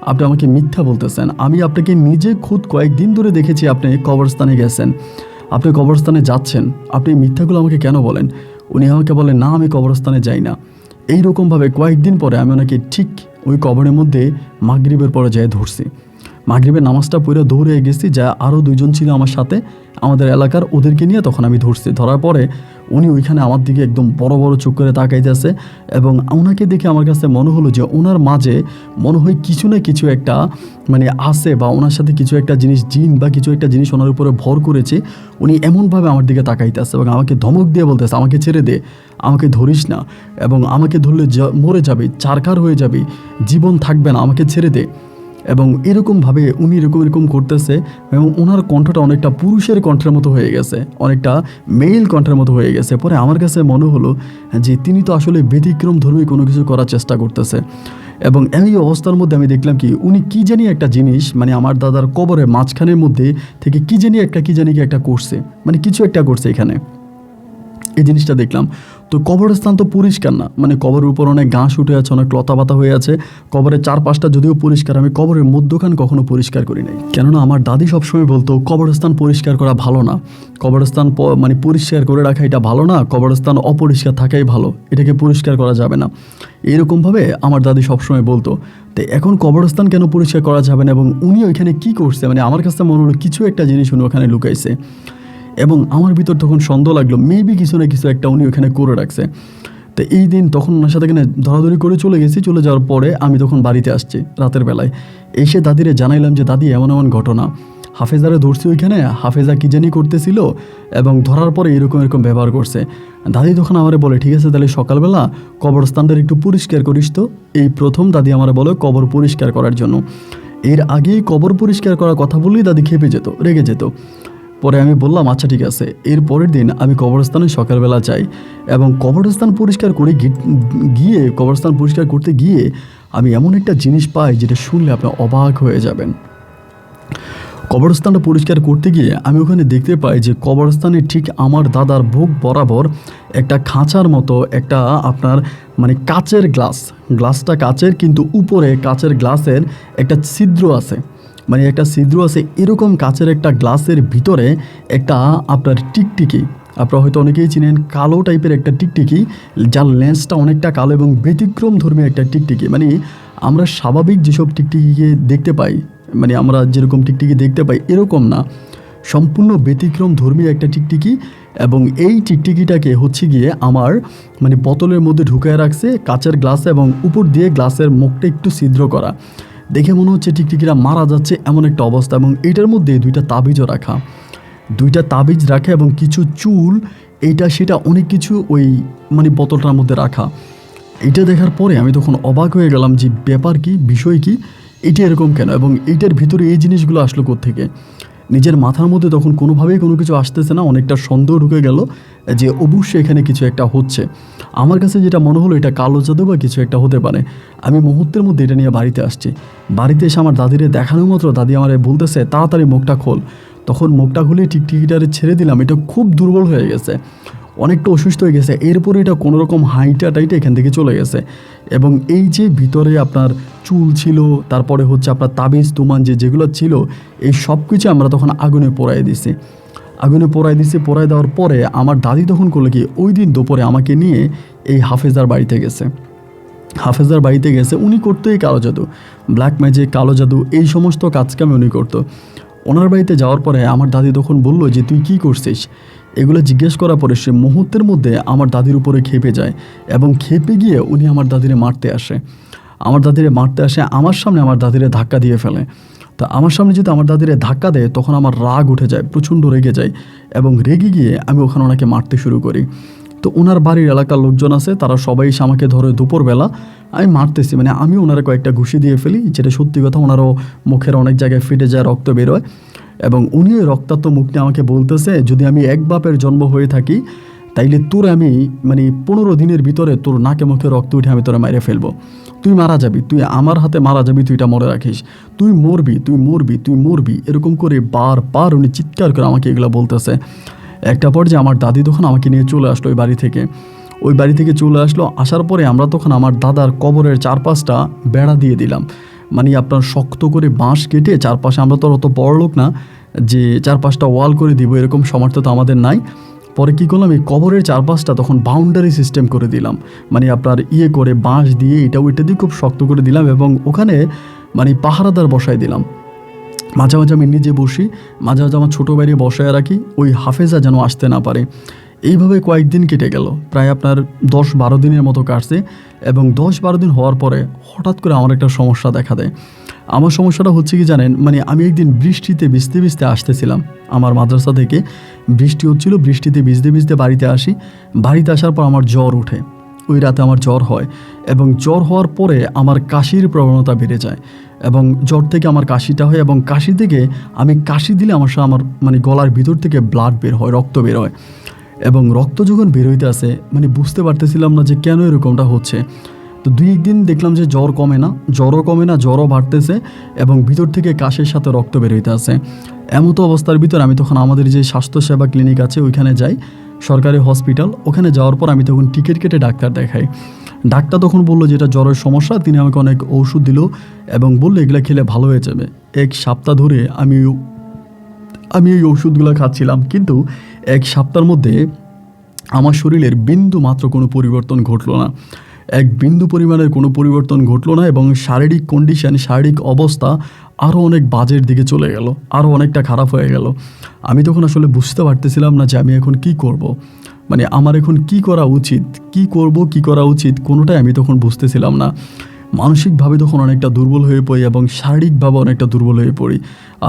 আপনি আমাকে মিথ্যা বলতেছেন, আমি আপনাকে নিজে খুদ কয়েকদিন ধরে দেখেছি আপনি কবরস্থানে গেছেন, আপনি কবরস্থানে যাচ্ছেন, আপনি মিথ্যাগুলো আমাকে কেন বলেন? উনি আমাকে বলেন, না, আমি কবরস্থানে যাই না। এইরকমভাবে কয়েকদিন পরে আমি ওনাকে ঠিক ওই কবরের মধ্যে মাগরিবের পরে যেয়ে ধরছি। মাগরিবের নামাজটা পড়ে দৌড়ে গেছি, যা আরও 2জন ছিল আমার সাথে আমাদের এলাকার, ওদেরকে নিয়ে তখন আমি ধরছি। ধরার পরে উনি ওইখানে আমার দিকে একদম বড় বড় চোখ করে তাকাইতেছে এবং ওনাকে দেখে আমার কাছে মনে হলো যে ওনার মাঝে মনে হয় কিছু না কিছু একটা আসে বা ওনার সাথে কিছু একটা জিনিস, জিন বা কিছু একটা জিনিস ওনার উপরে ভর করেছে। উনি এমনভাবে আমার দিকে তাকাইতেছে এবং আমাকে ধমক দিয়ে বলতেছে, আমাকে ছেড়ে দে, আমাকে ধরিস না, এবং আমাকে ধরলে মরে যাবে, চারকার হয়ে যাবে, জীবন থাকবে না, আমাকে ছেড়ে দে। এবং এরকমভাবে উনি এরকম করতেছে এবং ওনার কণ্ঠটা অনেকটা পুরুষের কণ্ঠের মতো হয়ে গেছে, অনেকটা মেল কণ্ঠের মতো হয়ে গেছে। পরে আমার কাছে মনে হলো যে তিনি তো আসলে ব্যতিক্রম ধর্মী কোনো কিছু করার চেষ্টা করতেছে। এবং এই অবস্থার মধ্যে আমি দেখলাম কি উনি কি জানি একটা জিনিস, আমার দাদার কবরের মাঝখানের মধ্যে থেকে কি জানি একটা করছে, কিছু একটা করছে এখানে। এই জিনিসটা দেখলাম। তো কবরস্থান তো পরিষ্কার না, মানে কবরের উপর অনেক ঘাস উঠে আছে, অনেক লতাপাতা হয়ে আছে। কবরের চারপাশটা যদিও পরিষ্কার, আমি কবরের মধ্যখান কখনো পরিষ্কার করি নাই। কেননা আমার দাদি সবসময় বলতো কবরস্থান পরিষ্কার করা ভালো না, কবরস্থান মানে পরিষ্কার করে রাখা এটা ভালো না, কবরস্থান অপরিষ্কার থাকাই ভালো, এটাকে পরিষ্কার করা যাবে না, এরকমভাবে আমার দাদি সবসময় বলতো। তো এখন কবরস্থান কেন পরিষ্কার করা যাবে না এবং উনি ওইখানে কী করছে, মানে আমার কাছে মনে হলো কিছু একটা জিনিস উনি ওখানে লুকাইছে। এবং আমার ভিতর তখন সন্দেহ লাগলো মেবি কিছু না কিছু একটা উনি ওখানে করে রাখছে। তো এই দিন তখন ওনার সাথে এখানে ধরাধরি করে চলে গেছি। চলে যাওয়ার পরে আমি তখন বাড়িতে আসছি রাতের বেলায়, এসে দাদিরে জানাইলাম যে দাদি এমন এমন ঘটনা, হাফেজারে ধরছি ওইখানে, হাফেজা কী জানি করতেছিল এবং ধরার পরে এরকম এরকম ব্যবহার করছে। দাদি তখন আমারে বলে ঠিক আছে তাহলে সকালবেলা কবরস্থানটা একটু পরিষ্কার করিস। তো এই প্রথম দাদি আমারে বলে কবর পরিষ্কার করার জন্য। এর আগেই কবর পরিষ্কার করার কথা বললেই দাদি খেপে যেত, রেগে যেত। পরে আমি বললাম আচ্ছা ঠিক আছে। এর পরের দিন আমি কবরস্থানে সকালবেলা যাই এবং কবরস্থান পরিষ্কার করে কবরস্থান পরিষ্কার করতে গিয়ে আমি এমন একটা জিনিস পাই যেটা শুনলে আপনি অবাক হয়ে যাবেন। কবরস্থানটা পরিষ্কার করতে গিয়ে আমি ওখানে দেখতে পাই যে কবরস্থানে ঠিক আমার দাদার বুক বরাবর একটা খাঁচার মতো একটা আপনার মানে কাচের গ্লাসটা কাচের, কিন্তু উপরে কাচের গ্লাসের একটা ছিদ্র আছে, মানে একটা ছিদ্র আছে এরকম কাচের একটা গ্লাসের ভিতরে একটা আপনার টিকটিকি, আপনারা হয়তো অনেকেই চিনেন, কালো টাইপের একটা টিকটিকি যার লেন্সটা অনেকটা কালো এবং ব্যতিক্রম ধর্মী একটা টিকটিকি। মানে আমরা স্বাভাবিক যেসব টিকটিকিকে দেখতে পাই, মানে আমরা যেরকম টিকটিকি দেখতে পাই এরকম না, সম্পূর্ণ ব্যতিক্রম ধর্মী একটা টিকটিকি। এবং এই টিকটিকিটাকে হচ্ছে গিয়ে আমার মানে বোতলের মধ্যে ঢুকায় রাখছে কাচের গ্লাসে এবং উপর দিয়ে গ্লাসের মুখটা একটু ছিদ্র করা। দেখে মনে হচ্ছে টিকটিকিরা মারা যাচ্ছে এমন একটা অবস্থা। এবং এইটার মধ্যে দুইটা তাবিজও রাখা, এবং কিছু চুল এইটা সেটা অনেক কিছু ওই মানে বোতলটার মধ্যে রাখা। এটা দেখার পরে আমি তখন অবাক হয়ে গেলাম যে ব্যাপার কি, বিষয় কি, এটা এরকম কেন এবং এইটার ভিতরে এই জিনিসগুলো আসলো কোত্থেকে। নিজের মাথার মধ্যে তখন কোনোভাবেই কোনো কিছু আসতেছে না, অনেকটা সন্দেহ ঢুকে গেল যে অবশ্যই এখানে কিছু একটা হচ্ছে। আমার কাছে যেটা মনে হলো এটা কালো জাদু বা কিছু একটা হতে পারে। আমি মুহূর্তের মধ্যে এটা নিয়ে বাড়িতে আসছি। বাড়িতে এসে আমার দাদিরে দেখানোর মাত্র দাদি আমার বলতেছে তাড়াতাড়ি মুখটা খোল। তখন মুখটা খুলে টিকটিকিটারে ছেড়ে দিলাম, এটা খুব দুর্বল হয়ে গেছে, অনেকটা অসুস্থ হয়ে গেছে। এরপরে এটা কোনোরকম হাইটা এখান থেকে চলে গেছে। এবং এই যে ভিতরে আপনার চুল ছিল, তারপরে হচ্ছে আপনার তাবিজ তুমান যেগুলো ছিল, এই সব কিছু আমরা তখন আগুনে পোড়াই দিছি। পোড়াই দেওয়ার পরে আমার দাদি তখন করলো কি, ওই দিন দুপুরে আমাকে নিয়ে এই হাফেজার বাড়িতে গেছে। উনি করতো এই কালো জাদু, ব্ল্যাক ম্যাজিক, কালো জাদু, এই সমস্ত কাজকামে উনি করতো। ওনার বাড়িতে যাওয়ার পরে আমার দাদি তখন বলল যে তুই কি করছিস, এগুলো জিজ্ঞেস করার পরে সে মুহূর্তের মধ্যে আমার দাদির উপরে খেপে যায় এবং খেপে গিয়ে উনি আমার দাদিরে মারতে আসে। আমার সামনে আমার দাদিরে ধাক্কা দিয়ে ফেলে। তো আমার সামনে যদি আমার দাদিরে ধাক্কা দেয় তখন আমার রাগ উঠে যায়, প্রচণ্ড রেগে যায় এবং রেগে গিয়ে আমি ওখানে ওনাকে মারতে শুরু করি। তো ওনার বাড়ির এলাকার লোকজন আছে, তারা সবাই এসে আমাকে ধরে দুপুরবেলা আমি মারতেছি, মানে আমি ওনারা কয়েকটা ঘুষি দিয়ে ফেলি, যেটা সত্যি কথা ওনারও মুখের অনেক জায়গায় ফেটে যায়, রক্ত বেরোয়। এবং উনি ওই রক্তাক্ত মুখ নিয়ে আমাকে বলতেছে যদি আমি এক বাপের জন্ম হয়ে থাকি তাইলে তোর আমি মানে 15 দিনের ভিতরে তোর নাকে মুখে রক্ত উঠে আমি তোরা মেরে ফেলবো, তুই মারা যাবি, তুই আমার হাতে মারা যাবি, তুই এটা মনে রাখিস, তুই মরবি, এরকম করে বারবার উনি চিৎকার করে আমাকে এগুলো বলতেছে। একটা পর্যায়ে আমার দাদি তখন আমাকে নিয়ে চলে আসলো ওই বাড়ি থেকে চলে আসলো। আসার পরে আমরা তখন আমার দাদার কবরের চারপাশটা বেড়া দিয়ে দিলাম, মানে আপনার শক্ত করে বাঁশ কেটে চারপাশে, আমরা তো অত বড় লোক না যে চারপাশটা ওয়াল করে দিব, এরকম সামর্থ্য তো আমাদের নাই। পরে কী করলাম, এই কবরের চারপাশটা তখন বাউন্ডারি সিস্টেম করে দিলাম, মানে আপনার করে বাঁশ দিয়ে এটা ওইটা দিয়ে খুব শক্ত করে দিলাম এবং ওখানে মানে পাহারাদার বসাই দিলাম। মাঝে মাঝে আমি নিজে বসি, মাঝে মাঝে আমার ছোটো বাইরে বসায় রাখি, ওই হাফেজা যেন আসতে না পারে। এইভাবে কয়েকদিন কেটে গেল, প্রায় আপনার 10-12 দিনের মতো কাটছে। এবং 10-12 দিন হওয়ার পরে হঠাৎ করে আমার একটা সমস্যা দেখা দেয়। আমার সমস্যাটা হচ্ছে কি জানেন, মানে আমি একদিন বৃষ্টিতে ভিজতে আসতেছিলাম, আমার মাদ্রাসা থেকে বৃষ্টি হচ্ছিল, বৃষ্টিতে ভিজতে বাড়িতে আসি। বাড়িতে আসার পর আমার জ্বর ওঠে, ওই রাতে আমার জ্বর হয় এবং জ্বর হওয়ার পরে আমার কাশির প্রবণতা বেড়ে যায় এবং জ্বর থেকে আমার কাশিটা হয় এবং কাশি থেকে আমি কাশি দিলে আমার মানে গলার ভিতর থেকে ব্লাড বের হয়, রক্ত বের হয়। এবং রক্ত যখন বের হইতে আসে মানে বুঝতে পারতেছিলাম না যে কেন এরকমটা হচ্ছে। তো 2-1 দিন দেখলাম যে জ্বরও কমে না, জ্বরও বাড়তেছে এবং ভিতর থেকে কাশির সাথে রক্ত বের হইতে আসে। এমতো অবস্থার ভিতর আমি তখন আমাদের যে স্বাস্থ্যসেবা ক্লিনিক আছে ওইখানে যাই। সরকারি হসপিটাল। ওখানে যাওয়ার পর আমি তখন টিকিট কেটে ডাক্তার দেখাই। ডাক্তার তখন বললো যে এটা জ্বরের সমস্যা। তিনি আমাকে অনেক ওষুধ দিল এবং বললো এগুলো খেলে ভালো হয়ে যাবে। 1 সপ্তাহ ধরে আমি এই ওষুধগুলো খাচ্ছিলাম, কিন্তু 1 সপ্তাহের মধ্যে আমার শরীরের বিন্দু মাত্র কোনো পরিবর্তন ঘটলো না। এক বিন্দু পরিমাণের কোনো পরিবর্তন ঘটলো না এবং শারীরিক কন্ডিশন, শারীরিক অবস্থা আরও অনেক বাজের দিকে চলে গেল, আরও অনেকটা খারাপ হয়ে গেল। আমি তখন আসলে বুঝতে পারতেছিলাম না যে আমি এখন কি করব। মানে আমার এখন কি করা উচিত, কি করব, কি করা উচিত, কোনোটাই আমি তখন বুঝতেছিলাম না। মানসিকভাবে তখন অনেকটা দুর্বল হয়ে পড়ি এবং শারীরিকভাবে অনেকটা দুর্বল হয়ে পড়ি।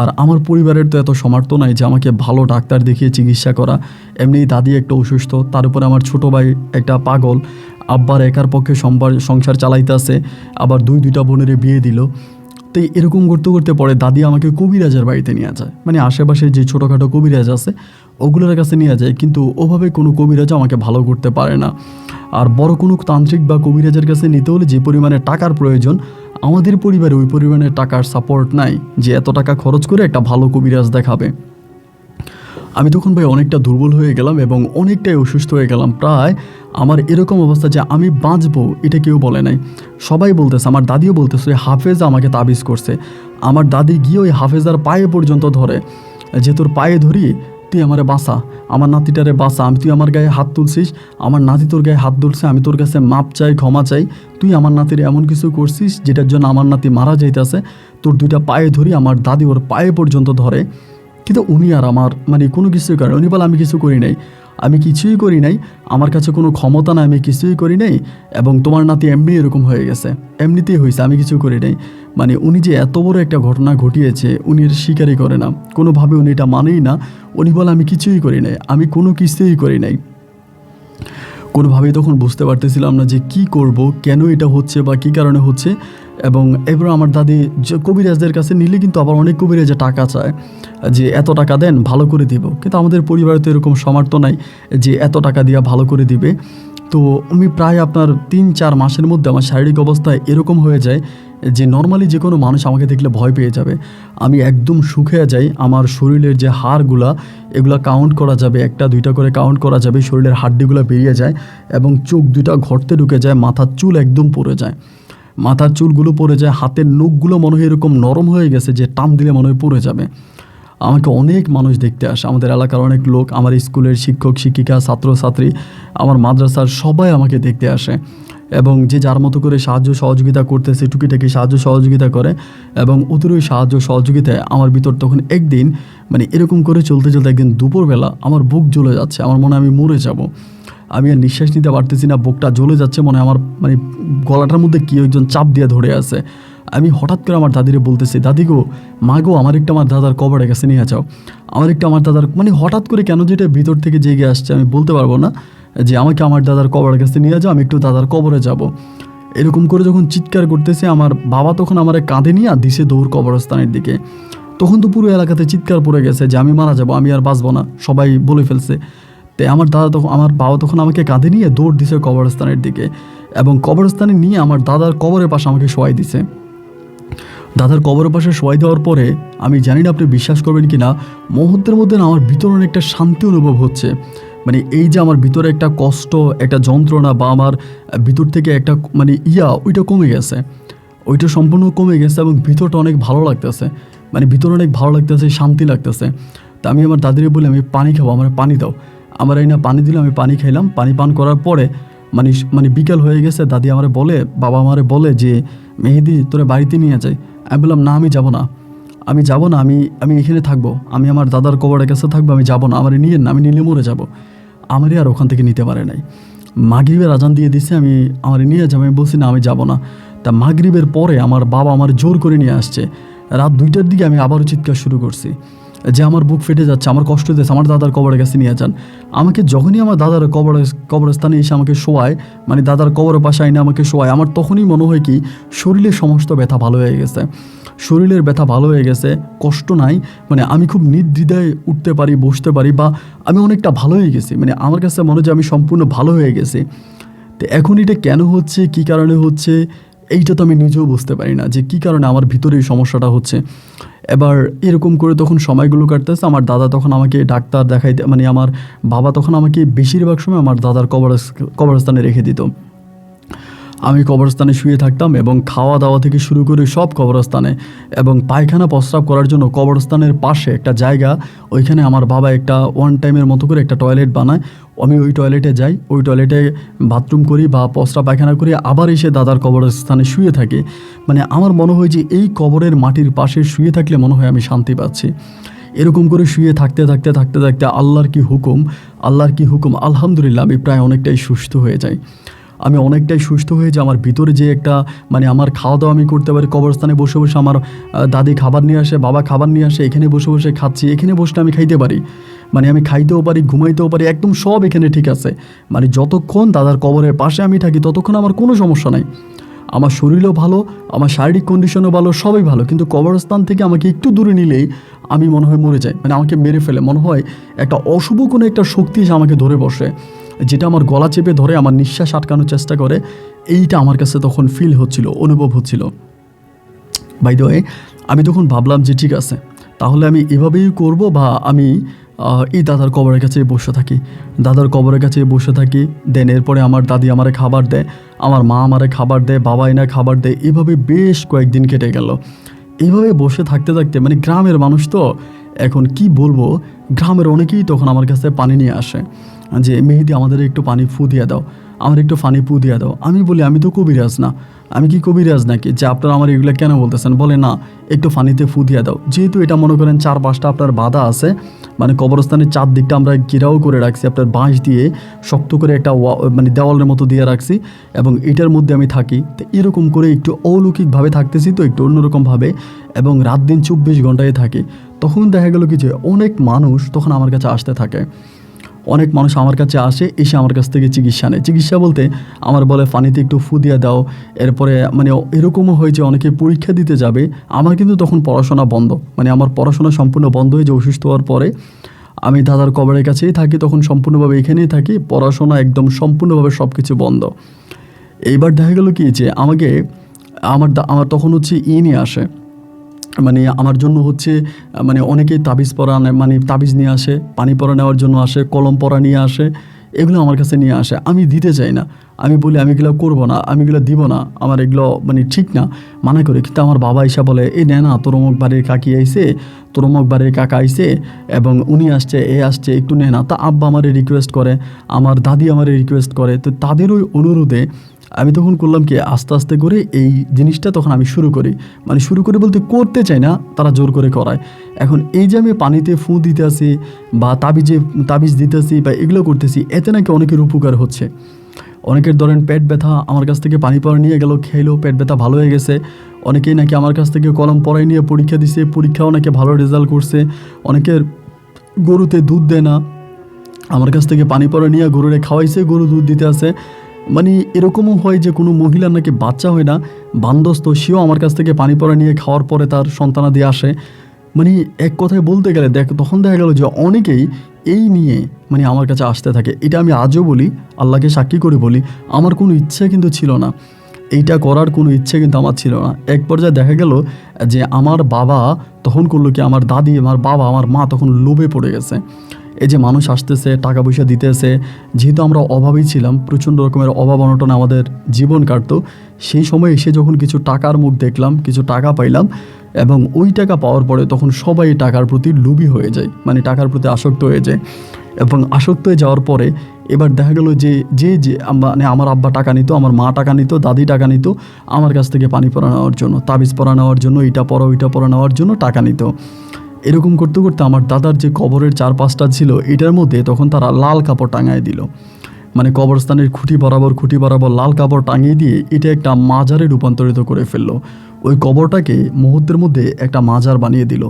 আর আমার পরিবারের তো এত সামর্থ্য নাই যে আমাকে ভালো ডাক্তার দেখিয়ে চিকিৎসা করা। এমনি দাদি একটা অসুস্থ, তার উপরে আমার ছোটো ভাই একটা পাগল, আব্বার একার পক্ষে সংসার চালাইতে আছে, আবার দুইটা বোনের বিয়ে দিল। তো এরকম করতে করতে পরে দাদি আমাকে কবিরাজের বাড়িতে নিয়ে যায়। মানে আশেপাশে যে ছোটোখাটো কবিরাজ আছে ওগুলোর কাছে নিয়ে যায়, কিন্তু ওভাবে কোনো কবিরাজ আমাকে ভালো করতে পারে না। আর বড় কোনো তান্ত্রিক বা কবিরাজের কাছে নিতে হলে যে পরিমাণে টাকার প্রয়োজন, আমাদের পরিবারে ওই পরিমাণে টাকার সাপোর্ট নাই যে এত টাকা খরচ করে একটা ভালো কবিরাজ দেখাবে। আমি তখন ভাই অনেকটা দুর্বল হয়ে গেলাম এবং অনেকটাই অসুস্থ হয়ে গেলাম। প্রায় আমার এরকম অবস্থা যে আমি বাঁচবো এটা কেউ বলে নাই। সবাই বলতেছে, আমার দাদিও বলতেছে ওই হাফেজ আমাকে তাবিজ করছে। আমার দাদি গিয়ে ওই হাফেজার পায়ে পর্যন্ত ধরে যে তোর পায়ে ধরি, তুই আমারে বাঁচা, আমার নাতিটারে বাঁচা, তুই আমার গায়ে হাত তুলছিস, আমার নাতি তোর গায়ে হাত তুলছে, আমি তোর কাছে মাপ চাই, ক্ষমা চাই, তুই আমার নাতির এমন কিছু করছিস যেটার জন্য আমার নাতি মারা যাইতেছে, তোর 2টা পায়ে ধরি। আমার দাদি ওর পায়ে পর্যন্ত ধরে, কিন্তু উনি আর আমার মানে কোনো কিছুই করে। উনি বলে আমি কিছু করি নাই, আমি কিছুই করি নাই, আমার কাছে কোনো ক্ষমতা নাই, আমি কিছুই করি নাই, এবং তোমার নাতি এমনি এরকম হয়ে গেছে, এমনিতেই হয়েছে, আমি কিছু করি নাই। মানে উনি যে এত বড় একটা ঘটনা ঘটিয়েছে উনি এর স্বীকারই করে না, কোনোভাবে উনি এটা মানেই না। উনি বলে আমি কিছুই করি নাই, আমি কোনো কিছুই করি নাই। কোনোভাবেই তখন বুঝতে পারতেছিলাম না যে কি করব, কেন এটা হচ্ছে বা কী কারণে হচ্ছে। এবং এবার আমার দাদি যে কবিরাজদের কাছে নিলে কিন্তু আবার অনেক কবিরাজে টাকা চায় যে এত টাকা দেন ভালো করে দিব, কিন্তু আমাদের পরিবারে তো এরকম সামর্থ্য নাই যে এত টাকা দিয়ে ভালো করে দিবে। তো আমি প্রায় আপনার 3-4 মাসের মধ্যে আমার শারীরিক অবস্থা এরকম হয়ে যায় যে নর্মালি যে কোনো মানুষ আমাকে দেখলে ভয় পেয়ে যাবে। আমি একদম শুকিয়ে যাই, আমার শরীরের যে হাড়গুলা এগুলা কাউন্ট করা যাবে, 1-2টা করে কাউন্ট করা যাবে, শরীরের হাড্ডিগুলো বেরিয়ে যায় এবং চোখ 2টা ঘরতে ঢুকে যায়, মাথার চুল একদম পড়ে যায়, মাথার চুলগুলো পড়ে যায়, হাতের নখগুলো মনে হয় এরকম নরম হয়ে গেছে যে টান দিলে মনে হয় পড়ে যাবে। আমাকে অনেক মানুষ দেখতে আসে, আমাদের এলাকার অনেক লোক, আমার স্কুলের শিক্ষক শিক্ষিকা, ছাত্রছাত্রী, আমার মাদ্রাসার সবাই আমাকে দেখতে আসে এবং যে যার মতো করে সাহায্য সহযোগিতা করতেছে, টুকিটাকি সাহায্য সহযোগিতা করে। এবং ওদের ওই সাহায্য সহযোগিতায় আমার ভিতর তখন একদিন মানে এরকম করে চলতে চলতে একদিন দুপুরবেলা আমার বুক জ্বলে যাচ্ছে, আমার মনে হয় আমি মরে যাব, আমি আর নিঃশ্বাস নিতে পারতেছি না, বুকটা জ্বলে যাচ্ছে, মনে হয় আমার মানে গলাটার মধ্যে কি একজন চাপ দিয়ে ধরে আছে। আমি হঠাৎ করে আমার দাদিরে বলতেছি, দাদি গো, মা গো, আমার একটা আমার দাদার কবরের কাছে নিয়ে যাও, আমার একটা আমার দাদার, মানে হঠাৎ করে কেন যেটা ভিতর থেকে জেগে আসছে আমি বলতে পারবো না, যে আমাকে আমার দাদার কবরের কাছে নিয়ে যাও, আমি একটু দাদার কবরে যাব। এরকম করে যখন চিৎকার করতেছে, আমার বাবা তখন আমার কাঁধে নিয়ে দিছে দৌড় কবরস্থানের দিকে। তখন তো পুরো এলাকাতে চিৎকার পড়ে গেছে যে আমি মারা যাব, আমি আর বাঁচবো না, সবাই বলে ফেলছে। তো আমার বাবা তখন আমাকে কাঁধে নিয়ে দৌড় দিছে কবরস্থানের দিকে এবং কবরস্থানে নিয়ে আমার দাদার কবরের পাশে আমাকে শোয়াই দিছে। দাদার কবরের পাশে শোয়াই দেওয়ার পরে আমি জানি না আপনি বিশ্বাস করবেন কি না, মুহূর্তের মধ্যে না আমার ভিতরে একটা শান্তি অনুভব হচ্ছে। মানে এই যে আমার ভিতরে একটা কষ্ট, একটা যন্ত্রণা বা আমার ভিতর থেকে একটা মানে ওইটা কমে গেছে, ওইটা সম্পূর্ণ কমে গেছে এবং ভিতরটা অনেক ভালো লাগতেছে, মানে ভিতরে অনেক ভালো লাগতেছে, শান্তি লাগতেছে। তা আমি আমার দাদিরে বলি আমি পানি খাবো, আমার পানি দাও। আমার এই না পানি দিলে, আমি পানি খাইলাম। পানি পান করার পরে মানে বিকেল হয়ে গেছে, দাদি আমারে বলে, বাবা আমারে বলে যে মেহেদি তোরে বাড়িতে নিয়ে যাই। আমি বললাম না, আমি যাব না, আমি এখানে থাকবো, আমি আমার দাদার কবরের কাছে থাকবো, আমি যাব না, আমার নিয়ে না, আমি নিলে মরে যাব। আমারই আর ওখান থেকে নিতে পারে নাই। মাগরিবের আজান দিয়ে দিছে, আমার নিয়ে যাবো, আমি বলছি না আমি যাব না। তা মাগরিবের পরে আমার বাবা আমার জোর করে নিয়ে আসছে। রাত 2টার দিকে আমি আবারও চিৎকার শুরু করছি যে আমার বুক ফেটে যাচ্ছে, আমার কষ্ট দিচ্ছে, আমার দাদার কবরের কাছে নিয়ে যান। আমাকে যখনই আমার দাদার কবরস্থানে এসে আমাকে শোয়ায়, মানে দাদার কবরের পাশে আইনে আমাকে শোয়ায়, আমার তখনই মনে হয় কি শরীরের সমস্ত ব্যথা ভালো হয়ে গেছে, শরীরের ব্যথা ভালো হয়ে গেছে, কষ্ট নাই, মানে আমি খুব নির্দ্বিধায় উঠতে পারি, বসতে পারি, বা আমি অনেকটা ভালো হয়ে গেছি। মানে আমার কাছে মনে হয় যে আমি সম্পূর্ণ ভালো হয়ে গেছি। তো এখন এটা কেন হচ্ছে, কী কারণে হচ্ছে, এইটা তো আমি নিজেও বুঝতে পারি না যে কী কারণে আমার ভিতরে এই সমস্যাটা হচ্ছে। এবার এরকম করে তখন সময়গুলো কাটতেছে। আমার দাদা তখন আমাকে ডাক্তার দেখাইতে, মানে আমার বাবা তখন আমাকে বেশিরভাগ সময় আমার দাদার কবরস্থানে রেখে দিত। আমি কবরস্থানে শুয়ে থাকতাম এবং খাওয়া দাওয়া থেকে শুরু করে সব কবরস্থানে, এবং পায়খানা প্রস্রাব করার জন্য কবরস্থানের পাশে একটা জায়গা, ওইখানে আমার বাবা একটা ওয়ান টাইমের মতো করে একটা টয়লেট বানায়। আমি ওই টয়লেটে যাই, ওই টয়লেটে বাথরুম করি বা প্রস্রাব পায়খানা করি, আবার এসে দাদার কবরস্থানে শুয়ে থাকি। মানে আমার মনে হয় যে এই কবরের মাটির পাশে শুয়ে থাকলে মনে হয় আমি শান্তি পাচ্ছি। এরকম করে শুয়ে থাকতে থাকতে থাকতে থাকতে আল্লাহর কি হুকুম, আলহামদুলিল্লাহ আমি প্রায় অনেকটাই সুস্থ হয়ে যাই। আমি অনেকটাই সুস্থ হয়ে যে আমার ভিতরে যে একটা, মানে আমার খাওয়া দাওয়া আমি করতে পারি কবরস্থানে বসে বসে। আমার দাদি খাবার নিয়ে আসে, বাবা খাবার নিয়ে আসে, এখানে বসে বসে খাচ্ছি, এখানে বসলে আমি খাইতে পারি, মানে আমি খাইতেও পারি, ঘুমাইতেও পারি, একদম সব এখানে ঠিক আছে। মানে যতক্ষণ দাদার কবরের পাশে আমি থাকি ততক্ষণ আমার কোনো সমস্যা নাই। আমার শরীরও ভালো, আমার শারীরিক কন্ডিশনও ভালো, সবই ভালো। কিন্তু কবরস্থান থেকে আমাকে একটু দূরে নিলেই আমি মনে হয় মরে যাই, মানে আমাকে মেরে ফেলে। মনে হয় একটা অশুভ কোনো একটা শক্তি এসে আমাকে ধরে বসে, যেটা আমার গলা চেপে ধরে আমার নিঃশ্বাস আটকানোর চেষ্টা করে। এইটা আমার কাছে তখন ফিল হচ্ছিল, অনুভব হচ্ছিল। বাই দ্য ওয়ে, আমি তখন ভাবলাম যে ঠিক আছে, তাহলে আমি এভাবেই করব, বা আমি এই দাদার কবরের কাছে বসে থাকি, দাদার কবরের কাছে বসে থাকি। দেন এরপরে আমার দাদি আমারে খাবার দেয়, আমার মা আমারে খাবার দেয়, বাবা এনে খাবার দেয়। এভাবে বেশ কয়েকদিন কেটে গেল। এইভাবে বসে থাকতে থাকতে, মানে গ্রামের মানুষ তো, এখন কি বলবো, গ্রামের অনেকেই তখন আমার কাছে পানি নিয়ে আসে যে মেহেদি আমাদের একটু পানি ফু দিয়ে দাও, আমার একটু পানি ফু দিয়ে দাও। আমি বলি আমি তো কবিরাজ না, আমি কি কবিরাজ নাকি যে আপনারা আমার এগুলো কেন বলতেছেন? বলে না, একটু পানিতে ফু দিয়ে দাও। যেহেতু এটা মনে করেন 4-5টা আপনার বাধা আছে, মানে কবরস্থানের চারদিকটা আমরা ঘেরাও করে রাখছি, আপনার বাঁশ দিয়ে শক্ত করে একটা মানে দেওয়ালের মতো দিয়ে রাখছি, এবং এটার মধ্যে আমি থাকি। তো এরকম করে একটু অলৌকিকভাবে থাকতেছি, তো একটু অন্যরকমভাবে, এবং রাত দিন 24 ঘন্টায় থাকি। তখন দেখা গেল কি যে অনেক মানুষ তখন আমার কাছে আসতে থাকে, অনেক মানুষ আমার কাছে আসে, এসে আমার কাছ থেকে চিকিৎসা নেয়। চিকিৎসা বলতে আমার বলে পানিতে একটু ফু দিয়ে দাও। এরপরে মানে এরকমও হয় যে অনেকে পরীক্ষা দিতে যাবে। আমার কিন্তু তখন পড়াশোনা বন্ধ, মানে আমার পড়াশোনা সম্পূর্ণ বন্ধ হয়ে যে অসুস্থ হওয়ার পরে আমি দাদার কবরের কাছেই থাকি, তখন সম্পূর্ণভাবে এখানেই থাকি, পড়াশোনা একদম সম্পূর্ণভাবে সব কিছু বন্ধ। এইবার দেখা গেল কি যে আমাকে আমার তখন হচ্ছে নিয়ে আসে, মানে আমার জন্য হচ্ছে, মানে অনেকেই তাবিজ পরা, মানে তাবিজ নিয়ে আসে, পানি পরা নেওয়ার জন্য আসে, কলম পরা নিয়ে আসে, এগুলো আমার কাছে নিয়ে আসে। আমি দিতে চাই না, আমি বলি আমি এগুলো করবো না, আমি এগুলো দিব না, আমার এগুলো মানে ঠিক না, মানা করি। কিন্তু আমার বাবা এসে বলে, এই নে না, তোর অমুক বাড়ির কাকি আইছে, তোর অমুক বাড়ির কাকা আইছে, এবং উনি আসছে, এ আসছে, একটু নে না। তা আব্বা আমারে রিকোয়েস্ট করে, আমার দাদি আমারে রিকোয়েস্ট করে। তো তাদের ওই অনুরোধে আমি তখন করলাম কি, আস্তে আস্তে করে এই জিনিসটা তখন আমি শুরু করি। মানে শুরু করি বলতে করতে চাই না, তারা জোর করে করায়। এখন এই যে আমি পানিতে ফু দিতে আসি বা তাবিজ দিতেছি বা এগুলো করতেছি, এতে নাকি অনেকের উপকার হচ্ছে। অনেকের ধরেন পেট ব্যথা আমার কাছ থেকে পানি পড়া নিয়ে গেল, খেলো, পেট ব্যথা ভালো হয়ে গেছে। অনেকেই নাকি আমার কাছ থেকে কলম পড়াই নিয়ে পরীক্ষা দিছে, পরীক্ষাও নাকি ভালো রেজাল্ট করছে। অনেকের গরুতে দুধ দেয় না, আমার কাছ থেকে পানি পড়া নিয়ে গরুরে খাওয়াইছে, গরু দুধ দিতে আছে। মানে এরকমও হয় যে কোনো মহিলার নাকি বাচ্চা হয় না, বান্দস্ত, সেও আমার কাছ থেকে পানি পড়া নিয়ে খাওয়ার পরে তার সন্তানাদি আসে। মানে এক কথায় বলতে গেলে তখন দেখা গেল যে অনেকেই এই নিয়ে মানে আমার কাছে আসতে থাকে। এটা আমি আজও বলি, আল্লাহকে সাক্ষী করে বলি, আমার কোনো ইচ্ছে কিন্তু ছিল না, এইটা করার কোনো ইচ্ছে কিন্তু আমার ছিল না। এক পর্যায়ে দেখা গেল যে আমার বাবা তখন করলো কি, আমার দাদি, আমার বাবা, আমার মা তখন লোভে পড়ে গেছে। এই যে মানুষ আসতেছে, টাকা পয়সা দিতেছে, যেহেতু আমরা অভাবেই ছিলাম, প্রচণ্ড রকমের অভাব অনটনে আমাদের জীবন কাটতো। সেই সময় এসে যখন কিছু টাকার মুখ দেখলাম, কিছু টাকা পাইলাম, এবং ওই টাকা পাওয়ার পরে তখন সবাই টাকার প্রতি লোভী হয়ে যায়, মানে টাকার প্রতি আসক্ত হয়ে যায়। এবং আসক্ত হয়ে যাওয়ার পরে এবার দেখা গেল যে মানে আমার আব্বা টাকা নিত, আমার মা টাকা নিত, দাদি টাকা নিত আমার কাছ থেকে পানি পরা নেওয়ার জন্য, তাবিজ পরা নেওয়ার জন্য, ওইটা পরা নেওয়ার জন্য টাকা নিত। এরকম করতে করতে আমার দাদার যে কবরের 4-5টা ছিল, এটার মধ্যে তখন তারা লাল কাপড় টাঙায় দিল। মানে কবরস্থানের খুঁটি বরাবর লাল কাপড় টাঙিয়ে দিয়ে এটা একটা মাজারে রূপান্তরিত করে ফেললো। ওই কবরটাকে মুহূর্তের মধ্যে একটা মাজার বানিয়ে দিল।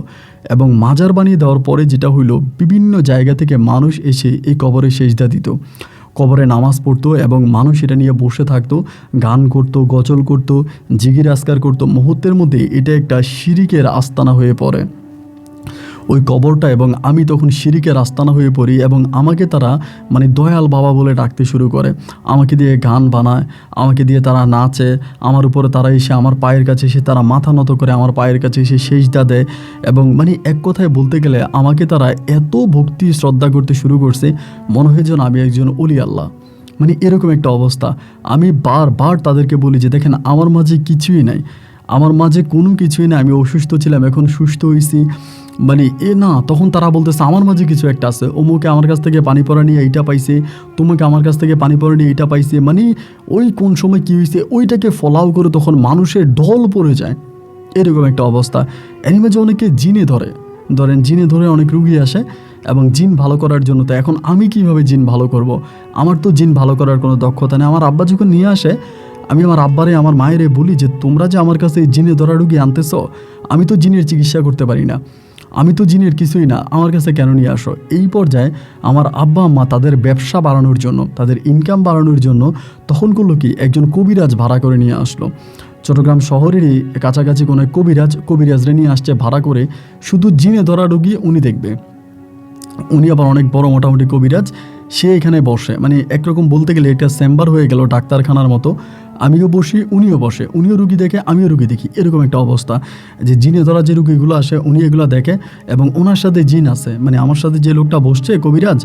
এবং মাজার বানিয়ে দেওয়ার পরে যেটা হইলো, বিভিন্ন জায়গা থেকে মানুষ এসে এই কবরে সেজদা দিত, কবরে নামাজ পড়তো, এবং মানুষ এটা নিয়ে বসে থাকতো, গান করতো, গজল করতো, জিগির আসকার করতো। মুহূর্তের মধ্যে এটা একটা শিরিকের আস্তানা হয়ে পড়ে। ওই কবরটা, এবং আমি তখন শিরিকের আস্তানা হয়ে পড়ি এবং আমাকে তারা মানে দয়াল বাবা বলে ডাকতে শুরু করে। আমাকে দিয়ে গান বানায়, আমাকে দিয়ে তারা নাচে, আমার উপরে তারা এসে আমার পায়ের কাছে এসে তারা মাথা নত করে আমার পায়ের কাছে এসে সেজদা দেয়। এবং মানে এক কথায় বলতে গেলে আমাকে তারা এত ভক্তি শ্রদ্ধা করতে শুরু করছে, মনে হয় যেন আমি একজন অলি আল্লাহ। মানে এরকম একটা অবস্থা। আমি বারবার তাদেরকে বলি যে দেখেন আমার মাঝে কিছুই নাই, আমার মাঝে কোনো কিছুই না, আমি অসুস্থ ছিলাম এখন সুস্থ হয়েছি। মানে না, তখন তারা বলতেছে আমার মাঝে কিছু একটা আছে, অমুকে আমার কাছ থেকে পানি পড়া নিয়ে এইটা পাইছে, তোমাকে আমার কাছ থেকে পানি পড়া নিয়ে এইটা পাইছে। মানে ওই কোন সময় কী হয়েছে ওইটাকে ফলাও করে তখন মানুষের ঢল পড়ে যায়, এরকম একটা অবস্থা। এর মাঝে অনেকে জিনে ধরেন জিনে ধরে অনেক রুগী আসে এবং জিন ভালো করার জন্য। তো এখন আমি কিভাবে জিন ভালো করব? আমার তো জিন ভালো করার কোনো দক্ষতা নেই। আমার আব্বা যখন নিয়ে আসে, আমি আমার আব্বারে আমার মায়েরে বলি যে তোমরা যে আমার কাছে জিনে ধরা রুগী আনতেছ, আমি তো জিনের চিকিৎসা করতে পারি না, আমি তো জিনের কিছুই না, আমার কাছে কেন নিয়ে আসো? এই পর্যায়ে আমার আব্বা আম্মা তাদের ব্যবসা বাড়ানোর জন্য, তাদের ইনকাম বাড়ানোর জন্য তখন করলো কি, একজন কবিরাজ ভাড়া করে নিয়ে আসলো। চট্টগ্রাম শহরেরই কাছাকাছি কোনো কবিরাজরে নিয়ে আসছে ভাড়া করে, শুধু জিনে ধরা রুগী উনি দেখবে। উনি আবার অনেক বড় মোটামুটি কবিরাজ, সে এখানে বসে। মানে একরকম বলতে গেলে এটা চেম্বার হয়ে গেল ডাক্তারখানার মতো। আমিও বসি, উনিও বসে, উনিও রুগী দেখে, আমিও রুগী দেখি, এরকম একটা অবস্থা। যে জিনে ধরা যে রুগীগুলো আসে উনি এগুলো দেখে এবং ওনার সাথে জিন আছে। মানে আমার সাথে যে লোকটা বসছে কবিরাজ,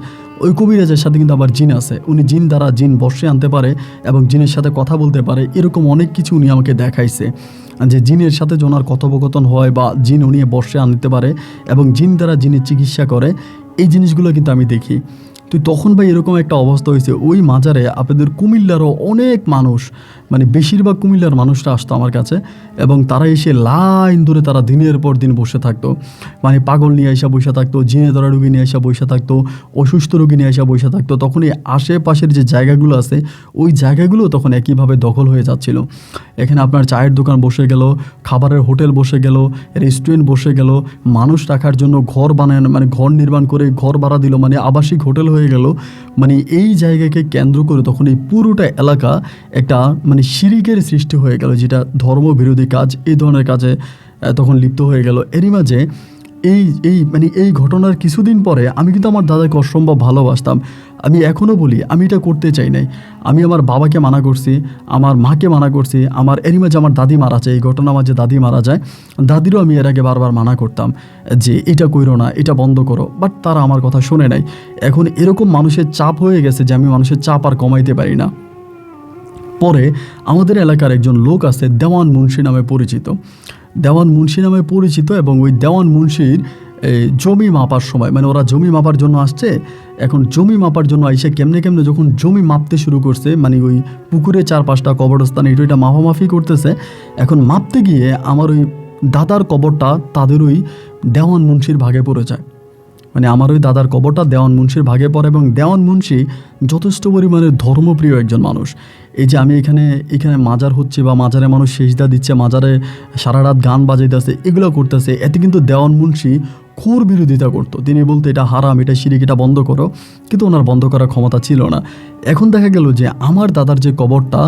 ওই কবিরাজের সাথে কিন্তু আবার জিন আছে। উনি জিন দ্বারা জিন বসে আনতে পারে এবং জিনের সাথে কথা বলতে পারে, এরকম অনেক কিছু উনি আমাকে দেখাইছে। যে জিনের সাথে যে ওনার কথোপকথন হয় বা জিন উনি বসে আনতে পারে এবং জিন দ্বারা জিনের চিকিৎসা করে, এই জিনিসগুলো কিন্তু আমি দেখি। তো তখন ভাই এরকম একটা অবস্থা হয়েছে, ওই মাজারে আপনাদের কুমিল্লারও অনেক মানুষ, মানে বেশিরভাগ কুমিল্লার মানুষরা আসতো আমার কাছে এবং তারা এসে লাইন ধরে তারা দিনের পর দিন বসে থাকতো। মানে পাগল নিয়ে এসে বসে থাকতো, জিনে ধরা রুগী নিয়ে এসে বসে থাকতো, অসুস্থ রুগী নিয়ে এসে বসে থাকতো। তখন এই আশেপাশের যে জায়গাগুলো আছে ওই জায়গাগুলো তখন একইভাবে দখল হয়ে যাচ্ছিল। এখানে আপনার চায়ের দোকান বসে গেল, খাবারের হোটেল বসে গেল, রেস্টুরেন্ট বসে গেল, মানুষ রাখার জন্য ঘর বানানো, মানে ঘর নির্মাণ করে ঘর ভাড়া দিল, মানে আবাসিক হোটেল হয়ে গেল। মানে এই জায়গাকে কেন্দ্র করে তখন এই পুরোটা এলাকা একটা মানে শিরিকের সৃষ্টি হয়ে গেল, যেটা ধর্মবিরোধী কাজ, এই ধরনের কাজে তখন লিপ্ত হয়ে গেল। এরই মাঝে এই ঘটনার কিছুদিন পরে আমি কিন্তু আমার দাদাকে অসম্ভব ভালোবাসতাম। আমি এখনও বলি আমি এটা করতে চাই নাই। আমি আমার বাবাকে মানা করছি, আমার মাকে মানা করছি, এরই মাঝে আমার দাদি মারা যায়, এই ঘটনা মাঝে দাদি মারা যায়, দাদিরও আমি এর আগে বারবার মানা করতাম যে এটা কইরো না, এটা বন্ধ করো, বাট তারা আমার কথা শোনে নাই। এখন এরকম মানুষের চাপ হয়ে গেছে যে আমি মানুষের চাপ আর কমাইতে পারি না। পরে আমাদের এলাকার একজন লোক আছে দেওয়ান মুন্সি নামে পরিচিত, এবং ওই দেওয়ান মুন্সির জমি মাপার সময়, মানে ওরা জমি মাপার জন্য আসছে। এখন জমি মাপার জন্য আইসে কেমনে যখন জমি মাপতে শুরু করছে, মানে ওই পুকুরে 4-5টা কবরস্থান এটা মাপামাফি করতেছে। এখন মাপতে গিয়ে আমার ওই দাদার কবরটা তাদের ওই দেওয়ান মুন্সির ভাগে পড়ে যায়। মানে আমার ওই দাদার কবরটা দেওয়ান মুন্সির ভাগে পড়ে এবং দেওয়ান মুন্সি যথেষ্ট পরিমাণে ধর্মপ্রিয় একজন মানুষ। এই যে আমি এখানে মাজার হচ্ছে বা মাজারে মানুষ সেজদা দিচ্ছে, মাজারে সারা রাত গান বাজাইতেছে, এগুলো করতেছে, এতে কিন্তু দেওয়ান মুন্সি ঘোর বিরোধিতা করতো। তিনি বলতো এটা হারাম, এটা শিরিক, এটা বন্ধ করো, কিন্তু ওনার বন্ধ করার ক্ষমতা ছিল না। এখন দেখা গেল যে আমার দাদার যে কবরটা,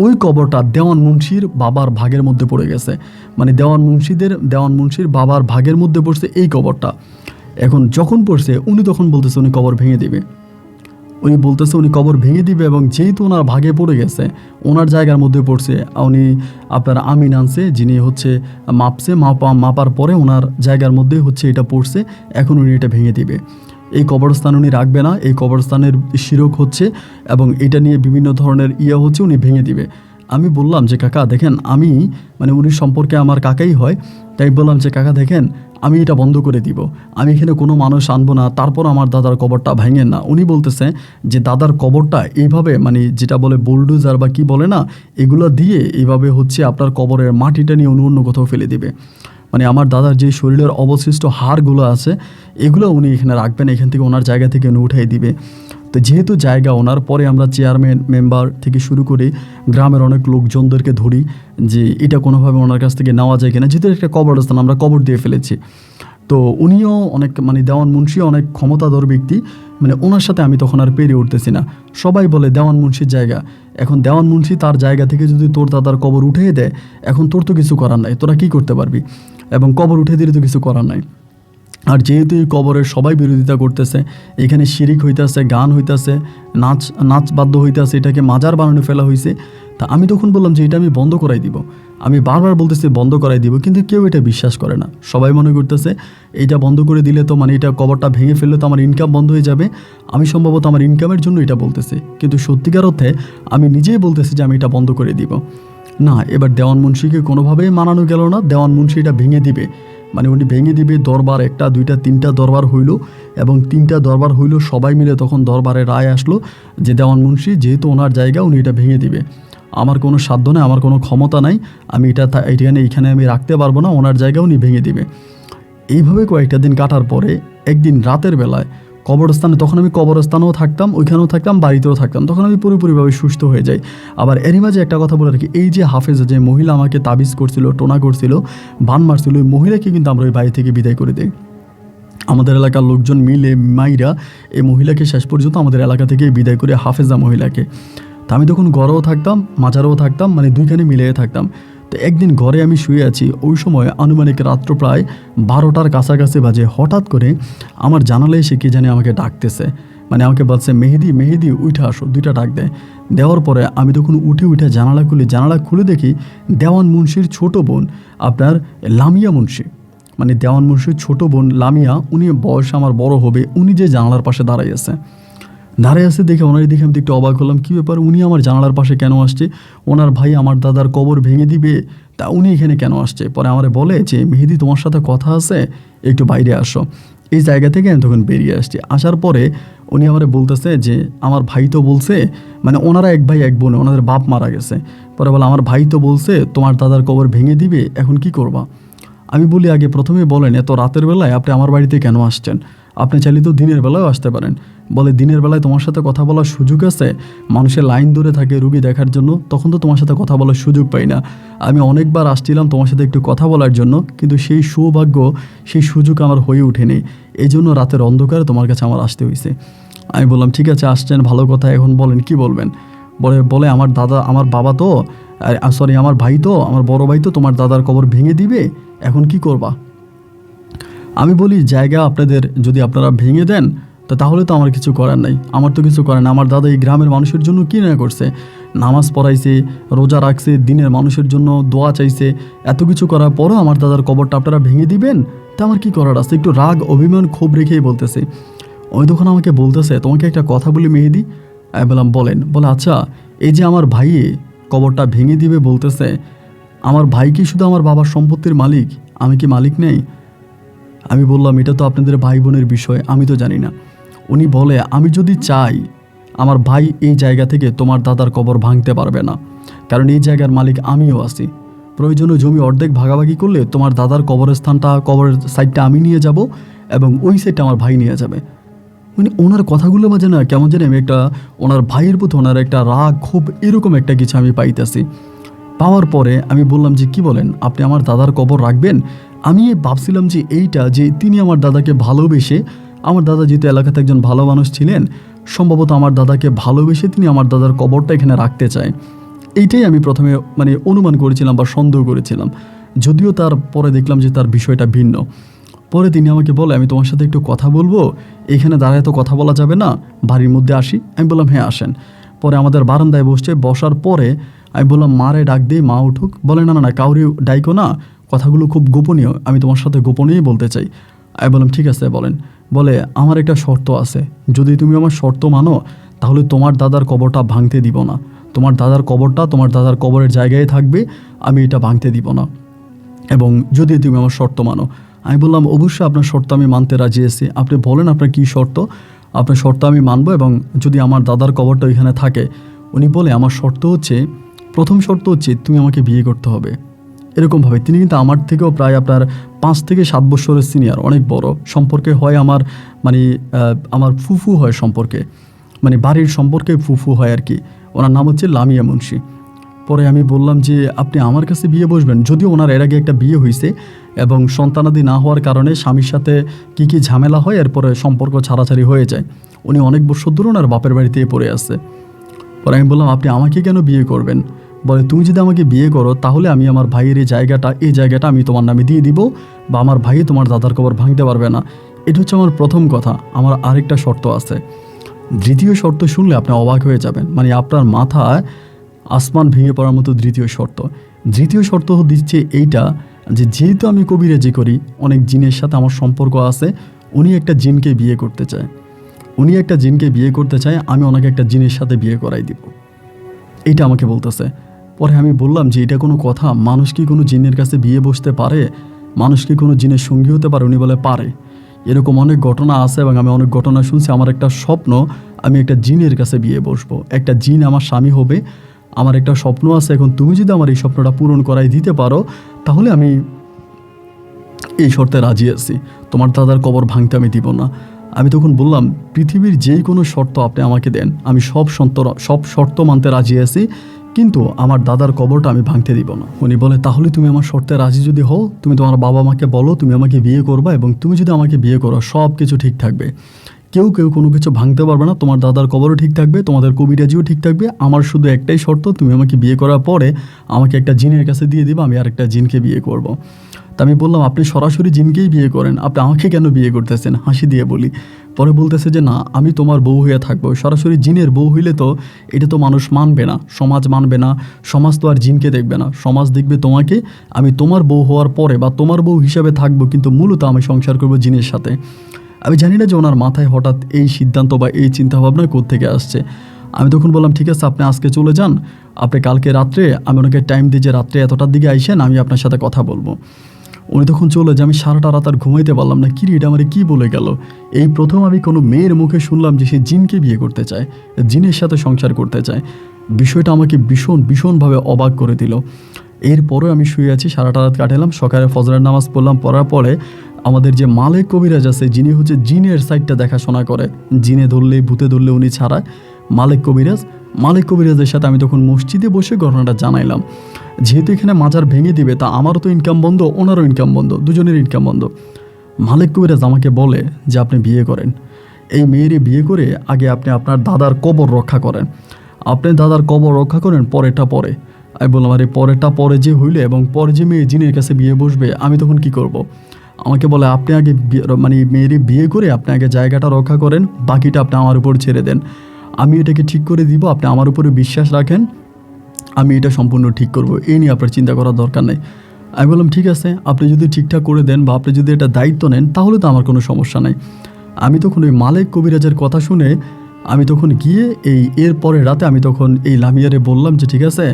ওই কবরটা দেওয়ান মুন্সির বাবার ভাগের মধ্যে পড়ে গেছে। মানে দেওয়ান মুন্সির বাবার ভাগের মধ্যে পড়ছে এই কবরটা। এখন যখন পড়ছে উনি তখন বলতেছে উনি কবর ভেঙে দিবে, এবং যেহেতু ওনার ভাগে পড়ে গেছে, ওনার জায়গার মধ্যে পড়ছে, উনি আপনার আমিন আনছে, যিনি হচ্ছে মাপার পরে ওনার জায়গার মধ্যে হচ্ছে এটা পড়ছে, এখন উনি এটা ভেঙে দিবে। এই কবরস্থান উনি রাখবে না, এই কবরস্থানের শিরক হচ্ছে এবং এটা নিয়ে বিভিন্ন ধরনের হচ্ছে, উনি ভেঙে দিবে। আমি বললাম যে কাকা দেখেন, আমি মানে উনি সম্পর্কে আমার কাকাই হয়, তাই বললাম যে কাকা দেখেন আমি এটা বন্ধ করে দিব, আমি এখানে কোনো মানুষ আনবো না, তারপর আমার দাদার কবরটা ভাঙেন না। উনি বলতেছে যে দাদার কবরটা এইভাবে, মানে যেটা বলে বুলডোজার বা কি বলে না, এগুলো দিয়ে এইভাবে হচ্ছে আপনার কবরের মাটিটা নিয়ে অন্য কোথাও ফেলে দিবে। মানে আমার দাদার যে শরীরের অবশিষ্ট হাড়গুলো আছে এগুলো উনি এখানে রাখবেন, এখান থেকে ওনার জায়গা থেকে উনি উঠাই দিবে। তো যেহেতু জায়গা ওনার, পরে আমরা চেয়ারম্যান মেম্বার থেকে শুরু করে গ্রামের অনেক লোকজনদেরকে ধরি যে এটা কোনোভাবে ওনার কাছ থেকে নেওয়া যায় কিনা, যেহেতু একটা কবরস্থান আমরা কবর দিয়ে ফেলেছি। তো উনিও অনেক, মানে দেওয়ান মুন্সিও অনেক ক্ষমতাধর ব্যক্তি, মানে ওনার সাথে আমি তখন আর পেরে উঠতেছি না। সবাই বলে দেওয়ান মুন্সির জায়গা, এখন দেওয়ান মুন্সি তার জায়গা থেকে যদি তোর দাদার কবর উঠিয়ে দেয়, এখন তোর তো কিছু করার নাই, তোরা কি করতে পারবি, এবং কবর উঠে দিলে তো কিছু করার নাই। আর যেহেতু এই কবরের সবাই বিরোধিতা করতেছে, এখানে শিরিক হইতেছে, গান হইতেছে, নাচ বাদ্য হইতেছে, এটাকে মাজার বানানো ফেলা হয়েছে। তা আমি তখন বললাম যে এটা আমি বন্ধ করাই দিব, আমি বারবার বলতেছি বন্ধ করাই দিব, কিন্তু কেউ এটা বিশ্বাস করে না। সবাই মনে করতেছে এইটা বন্ধ করে দিলে তো মানে এটা কবরটা ভেঙে ফেললে তো আমার ইনকাম বন্ধ হয়ে যাবে, আমি সম্ভবত আমার ইনকামের জন্য এটা বলতেছি, কিন্তু সত্যিকার অর্থে আমি নিজেই বলতেছি যে আমি এটা বন্ধ করে দিব না। এবার দেওয়ান মুন্সিকে কোনোভাবেই মানানো গেল না, দেওয়ান মুন্সি এটা ভেঙে দিবে, মানে উনি ভেঙে দিবে। দরবার 1টা 2টা 3টা দরবার হইল, এবং 3টা দরবার হইল, সবাই মিলে তখন দরবারে রায় আসলো যে দেওয়ান মুন্সি যেহেতু ওনার জায়গা, উনি এটা ভেঙে দিবে। আমার কোনো সাধ্য নেই, আমার কোনো ক্ষমতা নাই, আমি এইখানে আমি রাখতে পারবো না, ওনার জায়গা উনি ভেঙে দিবে। এইভাবে কয়েকটা দিন কাটার পরে একদিন রাতের বেলায় কবরস্থানে, তখন আমি কবরস্থানেও থাকতাম, ওইখানেও থাকতাম, বাড়িতেও থাকতাম, তখন আমি পুরোপুরিভাবে সুস্থ হয়ে যাই। আবার এরই মাঝে একটা কথা বলে রাখি, এই যে হাফেজ, যে মহিলা আমাকে তাবিজ করছিল, টোনা করছিল, বান মারছিল, ওই মহিলাকে কিন্তু আমরা ওই বাড়ি থেকে বিদায় করে দিই। আমাদের এলাকার লোকজন মিলে মাইরা এই মহিলাকে শেষ পর্যন্ত আমাদের এলাকা থেকে বিদায় করে, হাফেজা মহিলাকে। তা আমি তখন ঘরেও থাকতাম, মাজারেও থাকতাম, মানে দুইখানে মিলিয়ে থাকতাম। তো একদিন ঘরে আমি শুয়ে আছি, ওই সময় আনুমানিক রাত্র প্রায় 12টার কাছাকাছি বাজে। হঠাৎ করে আমার জানালায় এসে কে জানে আমাকে ডাকতেছে, মানে আমাকে বলছে মেহেদি মেহেদি উঠে আসো, 2টা ডাক দেয়। দেওয়ার পরে আমি তখন উঠে জানালা খুলে দেখি দেওয়ান মুন্সির ছোট বোন, আপনার লামিয়া মুন্সি, মানে দেওয়ান মুন্সির ছোট বোন লামিয়া, উনি বয়স আমার বড় হবে, উনি যে জানালার পাশে দাঁড়াই আছে দেখে, ওনার দেখে আমি একটু অবাক হলাম, কী ব্যাপার, উনি আমার জানালার পাশে কেন আসছে? ওনার ভাই আমার দাদার কবর ভেঙে দিবে, তা উনি এখানে কেন আসছে? পরে আমারে বলে যে মেহেদি তোমার সাথে কথা আছে, একটু বাইরে আসো। এই জায়গা থেকে আমি তখন বেরিয়ে আসছি। আসার পরে উনি আমারে বলতেছে যে আমার ভাই তো বলছে, মানে ওনারা এক ভাই এক বোন, ওনাদের বাপ মারা গেছে। পরে বলে আমার ভাই তো বলছে তোমার দাদার কবর ভেঙে দিবে, এখন কি করবা? আমি বলি আগে প্রথমে বলেন এত রাতের বেলায় আপনি আমার বাড়িতে কেন আসছেন? আপনি চাইলে তো দিনের বেলায়ও আসতে পারেন। বলে দিনের বেলায় তোমার সাথে কথা বলার সুযোগ আছে? মানুষের লাইন ধরে থাকে রুগী দেখার জন্য, তখন তো তোমার সাথে কথা বলার সুযোগ পাই না। আমি অনেকবার আসছিলাম তোমার সাথে একটু কথা বলার জন্য, কিন্তু সেই সৌভাগ্য, সেই সুযোগ আমার হয়ে ওঠেনি, এই জন্য রাতের অন্ধকারে তোমার কাছে আমার আসতে হয়েছে। আমি বললাম ঠিক আছে, আসছেন ভালো কথা, এখন বলেন কি বলবেন? বলে আমার দাদা, আমার বাবা তো, সরি আমার ভাই তো, আমার বড় ভাই তো তোমার দাদার কবর ভেঙে দিবে, এখন কি করবা? আমি বলি জায়গা আপনাদের যদি আপনারা ভেঙে দেন তাহলে তো আমার কিছু করার নাই, আমার তো কিছু করার না। আমার দাদা এই গ্রামের মানুষের জন্য কী না করছে, নামাজ পড়াইছে, রোজা রাখছে, দিনের মানুষের জন্য দোয়া চাইছে, এত কিছু করার পরও আমার দাদার কবরটা আপনারা ভেঙে দিবেন, তা আমার কি করার আছে? একটু রাগ অভিমান ক্ষোভ রেখেই বলতেছে। ওই তখন আমাকে বলতেছে তোমাকে একটা কথা বলি মেহেদি। আমি বললাম বলেন। বলে আচ্ছা, এই যে আমার ভাই কবরটা ভেঙে দিবে বলতেছে, আমার ভাই কি শুধু আমার বাবার সম্পত্তির মালিক? আমি কি মালিক নেই? আমি বললাম এটা তো আপনাদের ভাই বোনের বিষয়, আমি তো জানি না। উনি বলে আমি যদি চাই, আমার ভাই এই জায়গা থেকে তোমার দাদার কবর ভাঙতে পারবে না, কারণ এই জায়গার মালিক আমিও আছি। প্রয়োজনীয় জমি অর্ধেক ভাগাভাগি করলে তোমার দাদার কবরস্থানটা, কবরের সাইডটা আমি নিয়ে যাব, এবং ওই সাইডটা আমার ভাই নিয়ে যাবে। মানে ওনার কথাগুলো মাঝে না কেমন জানি আমি একটা, ওনার ভাইয়ের প্রতি ওনার একটা রাগ খুব এরকম একটা কিছু আমি পাইতেছি। পাওয়ার পরে আমি বললাম যে কি বলেন, আপনি আমার দাদার কবর রাখবেন? আমি ভাবছিলাম যে এইটা, যে তিনি আমার দাদাকে ভালোবেসে, আমার দাদা যেহেতু এলাকাতে একজন ভালো মানুষ ছিলেন, সম্ভবত আমার দাদাকে ভালোবেসে তিনি আমার দাদার কবরটা এখানে রাখতে চায়। এইটাই আমি প্রথমে মানে অনুমান করেছিলাম বা সন্দেহ করেছিলাম, যদিও তার পরে দেখলাম যে তার বিষয়টা ভিন্ন। পরে তিনি আমাকে বলে আমি তোমার সাথে একটু কথা বলবো, এইখানে দাঁড়ায় তো কথা বলা যাবে না, বাড়ির মধ্যে আসি। আমি বললাম হ্যাঁ আসেন। পরে আমাদের বারান্দায় বসার পরে আমি বললাম মারে ডাক দিই, মা উঠুক। বলে না না না, কাউরি ডাইকো না, কথাগুলো খুব গোপনীয়, আমি তোমার সাথে গোপনীয়ই বলতে চাই। আমি বললাম ঠিক আছে বলেন। বলে আমার একটা শর্ত আছে, যদি তুমি আমার শর্ত মানো তাহলে তোমার দাদার কবরটা ভাঙতে দিব না, তোমার দাদার কবরটা তোমার দাদার কবরের জায়গায় থাকবে, আমি এটা ভাঙতে দিব না, এবং যদি তুমি আমার শর্ত মানো। আমি বললাম অবশ্যই আপনার শর্ত আমি মানতে রাজি আছি, আপনি বলেন আপনার কী শর্ত। আপনার শর্ত আমি মানবো, এবং যদি আমার দাদার কবরটা ওইখানে থাকে। উনি বলে আমার শর্ত হচ্ছে, প্রথম শর্ত হচ্ছে তুমি আমাকে বিয়ে করতে হবে। এরকমভাবে তিনি কিন্তু আমার থেকেও প্রায় আপনার 5 থেকে 7 বছরের সিনিয়র, অনেক বড় সম্পর্কে হয় আমার, মানে আমার ফুফু হয় সম্পর্কে, মানে বাড়ির সম্পর্কে ফুফু হয় আর কি। ওনার নাম হচ্ছে লামিয়া মুন্সি। পরে আমি বললাম যে আপনি আমার কাছে বিয়ে বসবেন, যদিও ওনার এর আগে একটা বিয়ে হয়েছে, এবং সন্তানাদি না হওয়ার কারণে স্বামীর সাথে কী ঝামেলা হয়, এরপরে সম্পর্ক ছাড়াছাড়ি হয়ে যায়। উনি অনেক বছর ধরে ওনার বাপের বাড়িতেই পড়ে আছে। পরে আমি বললাম আপনি আমাকে কেন বিয়ে করবেন? বলে তুমি যদি আমাকে বিয়ে করো তাহলে আমি আমার ভাইয়ের এই জায়গাটা আমি তোমার নামে দিয়ে দিব, বা আমার ভাই তোমার দাদার কবর ভাঙতে পারবে না। এটা হচ্ছে আমার প্রথম কথা। আমার আরেকটা শর্ত আছে। দ্বিতীয় শর্ত শুনলে আপনি অবাক হয়ে যাবেন, মানে আপনার মাথায় আসমান ভেঙে পড়ার মতো দ্বিতীয় শর্ত। দ্বিতীয় শর্ত দিচ্ছে এইটা যে যেহেতু আমি কবিরাজি করি, অনেক জিনের সাথে আমার সম্পর্ক আছে, উনি একটা জিনকে বিয়ে করতে চায়, আমি ওনাকে একটা জিনের সাথে বিয়ে করাই দিব, এইটা আমাকে বলতেছে। পরে আমি বললাম যে এটা কোনো কথা, মানুষ কি কোনো জিনের কাছে বিয়ে বসতে পারে? মানুষ কি কোনো জিনের সঙ্গী হতে পারে? উনি বলে পারে। এরকম অনেক ঘটনা আছে এবং আমি অনেক ঘটনা শুনছি। আমার একটা স্বপ্ন, আমি একটা জিনের কাছে বিয়ে বসবো, একটা জিন আমার স্বামী হবে, আমার একটা স্বপ্ন আছে। এখন তুমি যদি আমার এই স্বপ্নটা পূরণ করাই দিতে পারো তাহলে আমি এই শর্তে রাজি আছি, তোমার দাদার কবর ভাঙতে আমি দিব না। আমি তখন বললাম পৃথিবীর যেই কোনো শর্ত আপনি আমাকে দেন, আমি সব শর্ত মানতে রাজি আছি, কিন্তু আমার দাদার কবরটা আমি ভাঙতে দিব না। উনি বলে তাহলে তুমি আমার শর্তে রাজি যদি হও, তুমি তোমার বাবা মাকে বলো তুমি আমাকে বিয়ে করবা, এবং তুমি যদি আমাকে বিয়ে করো সব কিছু ঠিক থাকবে, কেউ কোনো কিছু ভাঙতে পারবে না, তোমার দাদার কবরও ঠিক থাকবে, তোমাদের কবিরাজিও ঠিক থাকবে। আমার শুধু একটাই শর্ত, তুমি আমাকে বিয়ে করার পরে আমাকে একটা জিনের কাছে দিয়ে দিবা, আমি আরেকটা জিনকে বিয়ে করব। তা আমি বললাম আপনি সরাসরি জিনকেই বিয়ে করেন, আপনি আমাকে কেন বিয়ে করতেছেন? হাসি দিয়ে বলি। পরে বলতেছে যে না, আমি তোমার বউ হয়ে থাকবো, সরাসরি জিনের বউ হইলে তো এটা তো মানুষ মানবে না, সমাজ মানবে না, সমাজ তো আর জিনকে দেখবে না, সমাজ দেখবে তোমাকে। আমি তোমার বউ হওয়ার পরে বা তোমার বউ হিসাবে থাকবো, কিন্তু মূলত আমি সংসার করবো জিনের সাথে। আমি জানি না যে ওনার মাথায় হঠাৎ এই সিদ্ধান্ত বা এই চিন্তাভাবনা কোত্থেকে আসছে। আমি তখন বললাম ঠিক আছে, আপনি আজকে চলে যান, আপনি কালকে রাত্রে, আমি ওনাকে টাইম দিই যে রাত্রে এতটার দিকে আইসেন, আমি আপনার সাথে কথা বলবো। উনি তখন চলে যে আমি সারাটা রাত আর ঘুমাইতে পারলাম না। কি রে, এটা আমার কী বলে গেল? এই প্রথম আমি কোনো মেয়ের মুখে শুনলাম যে সে জিনকে বিয়ে করতে চায়, জিনের সাথে সংসার করতে চায়। বিষয়টা আমাকে ভীষণভাবে অবাক করে দিল। এরপরে আমি শুয়ে আছি, সারাটা রাত কাটালাম। সকালে ফজরের নামাজ পড়লাম, পড়ার পরে আমাদের যে মালেক কবিরাজ আছে, যিনি হচ্ছে জিনের সাইডটা দেখাশোনা করে, জিনে ধরলে ভূতে ধরলে উনি ছাড়ায়, মালেক কবিরাজের সাথে আমি তখন মসজিদে বসে ঘটনাটা জানাইলাম। যেহেতু এখানে মাজার ভেঙে দিবে, তা আমারও তো ইনকাম বন্ধ, ওনারও ইনকাম বন্ধ, দুজনের ইনকাম বন্ধ। মালেক কবিরাজ আমাকে বলে যে আপনি বিয়ে করেন, এই মেয়েরে বিয়ে করে আগে আপনি আপনার দাদার কবর রক্ষা করেন, পরেটা পরে। আমি বললাম আরে পরেটা পরে যে হইলে, এবং পরে যে মেয়ে জিনের কাছে বিয়ে বসবে, আমি তখন কি করব? আমাকে বলে আপনি আগে মানে মেয়েরে বিয়ে করে আপনি আগে জায়গাটা রক্ষা করেন, বাকিটা আপনি আমার উপর ছেড়ে দেন, আমি এটাকে ঠিক করে দিব, আপনি আমার উপরে বিশ্বাস রাখেন, আমি এটা সম্পূর্ণ ঠিক করব, এই নিয়ে আপনার চিন্তা করার দরকার নেই। আমি বললাম ঠিক আছে, আপনি যদি ঠিকঠাক করে দেন বা আপনি যদি এটা দায়িত্ব নেন তাহলে তো আমার কোনো সমস্যা নাই। আমি তখন ওই মালেক কবিরাজের কথা শুনে আমি তখন গিয়ে এরপরে রাতে আমি তখন এই লামিয়ারে বললাম যে ঠিক আছে,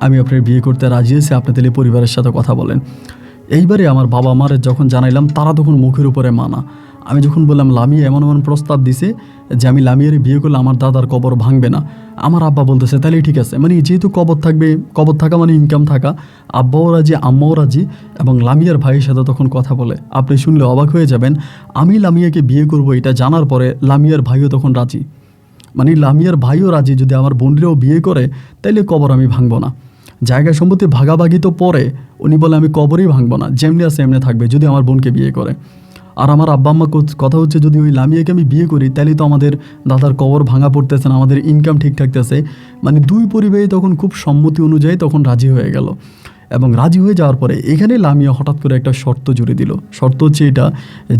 আমি আপনার বিয়ে করতে রাজি আছি, আপনি তাহলে পরিবারের সাথে কথা বলেন। এইবারে আমার বাবা মারে যখন জানাইলাম, তারা তখন মুখের উপরে মানা। আমি যখন বললাম লামিয়া এমন প্রস্তাব দিছে যে আমি লামিয়ারে বিয়ে করলে আমার দাদার কবর ভাঙবে না, আমার আব্বা বলতেছে তাহলে ঠিক আছে, মানে যেহেতু কবর থাকবে, কবর থাকা মানে ইনকাম থাকা, আব্বাও রাজি আম্মাও রাজি। এবং লামিয়ার ভাইয়ের সাথে তখন কথা বলে, আপনি শুনলে অবাক হয়ে যাবেন, আমি লামিয়াকে বিয়ে করব এটা জানার পরে লামিয়ার ভাইও তখন রাজি, মানে লামিয়ার ভাইও রাজি, যদি আমার বোনরেও বিয়ে করে তাইলে কবর আমি ভাঙবো না। জায়গা সম্পত্তি ভাগাভাগি তো পরে, উনি বলে আমি কবরই ভাঙবো না, যেমনি আছে এমনি থাকবে যদি আমার বোনকে বিয়ে করে। আর আমার আব্বা আম্মা কথা হচ্ছে যদি ওই লামিয়াকে আমি বিয়ে করি তাহলে তো আমাদের দাদার কবর ভাঙা পড়তেছে না, আমাদের ইনকাম ঠিক থাকতেছে। মানে দুই পরিবারে তখন খুব সম্মতি অনুযায়ী তখন রাজি হয়ে গেল। এবং রাজি হয়ে যাওয়ার পরে এখানে লামিয়া হঠাৎ করে একটা শর্ত জুড়ে দিল। শর্ত হচ্ছে এটা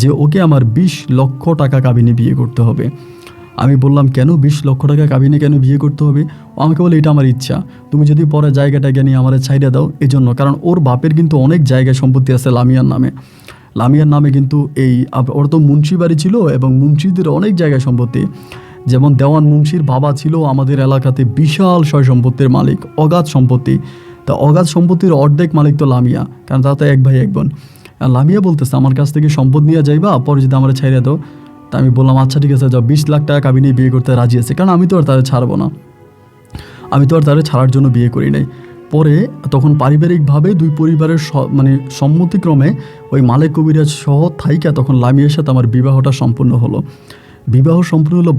যে ওকে আমার 20 লক্ষ টাকা কাবিনে বিয়ে করতে হবে। আমি বললাম কেন 20 লক্ষ টাকা কাবিনে কেন বিয়ে করতে হবে? ও আমাকে বলে এটা আমার ইচ্ছা, তুমি যদি পরে জায়গাটা জ্ঞানী আমার ছাইড়া দাও, এজন্য। কারণ ওর বাপের কিন্তু অনেক জায়গা সম্পত্তি আছে লামিয়ার নামে কিন্তু ওর তো মুন্সি বাড়ি ছিল, এবং মুন্সিদের অনেক জায়গা সম্পত্তি, যেমন দেওয়ান মুন্সির বাবা ছিল আমাদের এলাকাতে বিশাল সয় সম্পত্তির মালিক, অগাধ সম্পত্তি। তা অগাধ সম্পত্তির অর্ধেক মালিক তো লামিয়া, কারণ তাতে এক ভাই এক বোন। আর লামিয়া বলতেছে আমার কাছ থেকে সম্পদ নিয়ে যাইবা, পরে যদি আমার ছাইড়া দাও। তা আমি বললাম আচ্ছা ঠিক আছে যাও, 20 লাখ টাকা কাবিনে বিয়ে করতে রাজি আছে, কারণ আমি তো আর তাদের ছাড়বো না, আমি তো আর তাদের ছাড়ার জন্য বিয়ে করি নাই। পরে তখন পারিবারিকভাবে দুই পরিবারের মানে সম্মতিক্রমে ওই মালেক কবিরাজ সহ থাইকা তখন লামিয়ার সাথে আমার বিবাহটা সম্পূর্ণ হলো।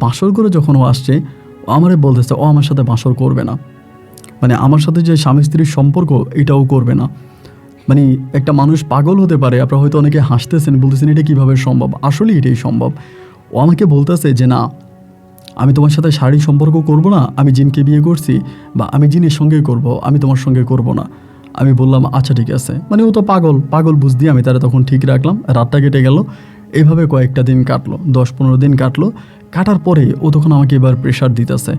বাসর করে যখন ও আসছে, ও আমারে বলতেছে ও আমার সাথে বাসর করবে না, মানে আমার সাথে যে স্বামী স্ত্রীর সম্পর্ক এটাও করবে না। মানে একটা মানুষ পাগল হতে পারে, আপনারা হয়তো অনেকে হাসতেছেন, বলতেছেন এটা কীভাবে সম্ভব, আসলে এটাই সম্ভব। ও আমাকে বলতেছে যে না, আমি তোমার সাথে শারীরিক সম্পর্ক করব না, আমি জিনকে বিয়ে করছি বা আমি জিনের সঙ্গেই করব, আমি তোমার সঙ্গে করব না। আমি বললাম আচ্ছা ঠিক আছে, মানে ও তো পাগল পাগল বুঝ দিয়ে আমি তারা তখন ঠিক রাখলাম। রাতটা কেটে গেল, এইভাবে কয়েকটা দিন কাটলো, 10-15 দিন কাটলো। কাটার পরে ও তখন আমাকে এবার প্রেশার দিতেছে,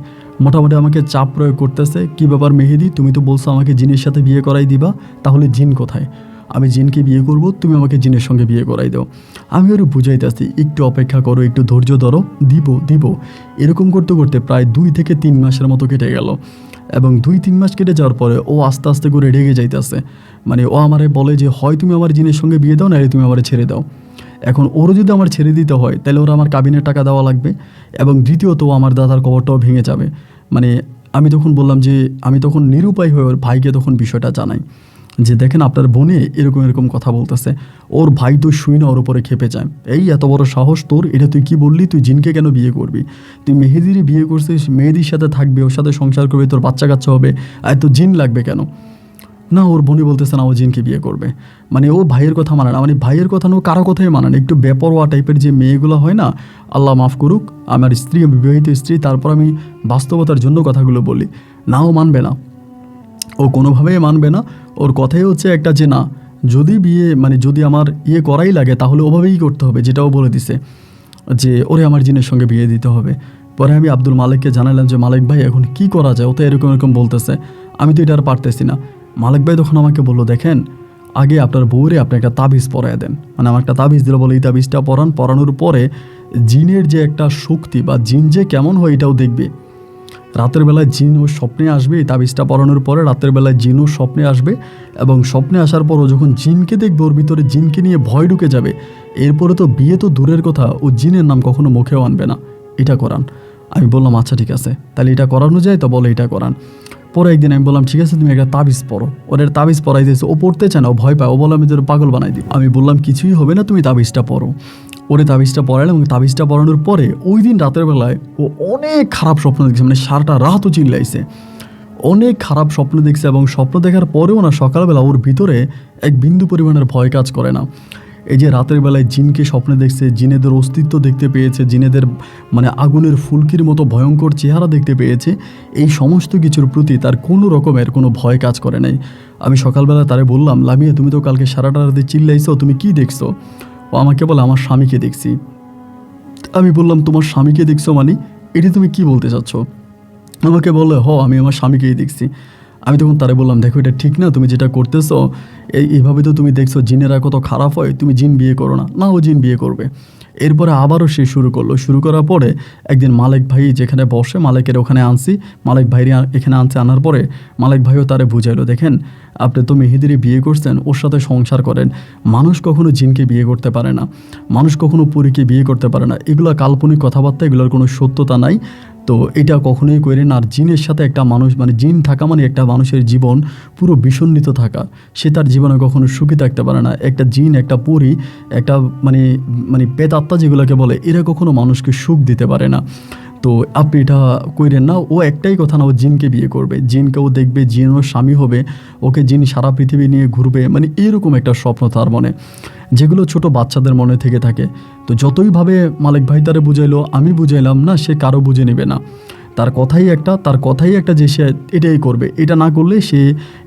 মোটামুটি আমাকে চাপ প্রয়োগ করতেছে। কী ব্যাপার মেহেদি, তুমি তো বলছো আমাকে জিনের সাথে বিয়ে করাই দিবা, তাহলে জিন কোথায়? আমি জিনকে বিয়ে করব, তুমি আমাকে জিনের সঙ্গে বিয়ে করাই দাও। আমি ওর বুঝাইতেছি একটু অপেক্ষা করো, একটু ধৈর্য ধরো, দিব দিব। এরকম করতে করতে প্রায় 2 থেকে 3 মাসের মতো কেটে গেল। এবং 2-3 মাস কেটে যাওয়ার পরে ও আস্তে আস্তে করে রেগে যাইতেছে। মানে ও আমারে বলে যে হয় তুমি আমার জিনের সঙ্গে বিয়ে দাও, নাহলে তুমি আমারে ছেড়ে দাও। এখন ওরও যদি আমার ছেড়ে দিতে হয় তাহলে ওরা আমার কাবিনের টাকা দেওয়া লাগবে, এবং দ্বিতীয়ত আমার দাদার কবরটাও ভেঙে যাবে। মানে আমি তখন বললাম যে আমি তখন নিরুপায় হয়ে ওর ভাইকে তখন বিষয়টা জানাই যে দেখেন আপনার বোনে এরকম এরকম কথা বলতেছে। ওর ভাই তো শুই না ওর উপরে খেপে যায়, এই এত বড় সাহস তোর, এটা তুই কি বললি? তুই জিনকে কেন বিয়ে করবি? তুই মেহেদিরই বিয়ে করছিস, মেহেদির সাথে থাকবে, ওর সাথে সংসার করবে, তোর বাচ্চা কাচ্চা হবে, আর তো জিন লাগবে কেন? না, ওর বোনই বলতেছে না ও জিনকে বিয়ে করবে। মানে ও ভাইয়ের কথা মানে না, মানে ভাইয়ের কথা না, ও কারো কথাই মানে না। একটু বেপরোয়া টাইপের যে মেয়েগুলো হয় না, আল্লাহ মাফ করুক, আমার স্ত্রী, বিবাহিত স্ত্রী, তারপর আমি বাস্তবতার জন্য কথাগুলো বলি। না, ও মানবে না, ও কোনোভাবেই মানবে না। ওর কথাই হচ্ছে একটা যে না, যদি বিয়ে মানে যদি আমার ইয়ে করাই লাগে তাহলে ওভাবেই করতে হবে, যেটাও বলে দিছে যে ওরে আমার জিনের সঙ্গে বিয়ে দিতে হবে। পরে আমি আব্দুল মালিককে জানালাম যে মালিক ভাই এখন কি করা যায়, ও তো এরকম এরকম বলতেছে, আমি তো এটা আর পারতেছি না। মালিক ভাই তখন আমাকে বললো দেখেন, আগে আপনার বউরে আপনি একটা তাবিজ পরায় দেন। মানে আমার একটা তাবিজ দিল, বলে এই তাবিজটা পরানোর পরে জিনের যে একটা শক্তি বা জিন যে কেমন হয় এটাও দেখবে। রাতের বেলায় জিন ও স্বপ্নে আসবে, এই তাবিজটা পরানোর পরে রাতের বেলায় জিনও স্বপ্নে আসবে, এবং স্বপ্নে আসার পরও যখন জিনকে দেখবে ওর ভিতরে জিনকে নিয়ে ভয় ঢুকে যাবে। এরপরে তো বিয়ে তো দূরের কথা, ও জিনের নাম কখনো মুখেও আনবে না, এটা করান। আমি বললাম আচ্ছা ঠিক আছে, তাহলে এটা করানো যায় তো, বলে এটা করান। পরে একদিন আমি বললাম ঠিক আছে তুমি একটা তাবিজ পড়ো। ওদের তাবিজ পরাই দিয়েছে, ও পড়তে চায় না, ও ভয় পায়, ও বলে আমি তোর পাগল বানাই দিই। আমি বললাম কিছুই হবে না, তুমি তাবিজটা পড়ো। ওরে তাবিজটা পড়াইলাম, এবং তাবিজটা পড়ানোর পরে ওই দিন রাতের বেলায় ও অনেক খারাপ স্বপ্ন দেখছে, মানে সারাটা রাতও চিল্লাইছে, অনেক খারাপ স্বপ্ন দেখছে। এবং স্বপ্ন দেখার পরেও না সকালবেলা ওর ভিতরে এক বিন্দু পরিমাণের ভয় কাজ করে না। এই যে রাতের বেলায় জিনকে স্বপ্নে দেখছে, জিনেদের অস্তিত্ব দেখতে পেয়েছে, জিনেদের মানে আগুনের ফুলকির মতো ভয়ঙ্কর চেহারা দেখতে পেয়েছে, এই সমস্ত কিছুর প্রতি তার কোনো রকমের কোনো ভয় কাজ করে নাই। আমি সকালবেলা তারে বললাম লামিয়া তুমি তো কালকে সারাটা রাতে চিল্লাইছো, তুমি কি দেখছো? ও আমাকে বলে আমার স্বামীকে দেখছি। আমি বললাম তোমার স্বামীকে দেখছো মানে এটি তুমি কি বলতে চাচ্ছ? আমাকে বললে আমি আমার স্বামীকেই দেখছি। আমি তখন তারে বললাম দেখো এটা ঠিক না, তুমি যেটা করতেছো এইভাবে তো তুমি দেখছো জিনেরা কত খারাপ হয়, তুমি জিন বিয়ে করো না। না, ও জিন বিয়ে করবে। এরপরে আবারও সে শুরু করার পরে একদিন মালিক ভাই যেখানে বসে, মালিকের ওখানে আনছি, মালিক ভাইরে এখানে আনার পরে মালিক ভাইও তারে বুঝাইলো দেখেন আপনি তো মেহেদিরে বিয়ে করছেন, ওর সাথে সংসার করেন, মানুষ কখনো জিনকে বিয়ে করতে পারে না, মানুষ কখনো পরীকে বিয়ে করতে পারে না, এগুলো কাল্পনিক কথাবার্তা, এগুলোর কোনো সত্যতা নাই। তো এটা কখনোই করেন। আর জিনের সাথে একটা মানুষ মানে জিন থাকা মানে একটা মানুষের জীবন পুরো বিষণ্ণিত থাকা, সে তার জীবনে কখনো সুখী থাকতে পারে না। একটা জিন, একটা পরী, একটা মানে মানে প্রেতাত্মা যেগুলোকে বলে, এরা কখনো মানুষকে সুখ দিতে পারে না। তো আপনি এটা কইরেন না। ও একটাই কথা না, ও জিনকে বিয়ে করবে, জিনকেও দেখবে, জিন ওর স্বামী হবে, ওকে জিন সারা পৃথিবী নিয়ে ঘুরবে, মানে এরকম একটা স্বপ্ন তার মনে, যেগুলো ছোট বাচ্চাদের মনে থেকে থাকে। তো যতইভাবে মালিক ভাই তারে বুঝাইলো, আমি বুঝাইলাম না, সে কারো বুঝে নেবে না। তার কথাই একটা যে সে এটাই করবে, এটা না করলে সে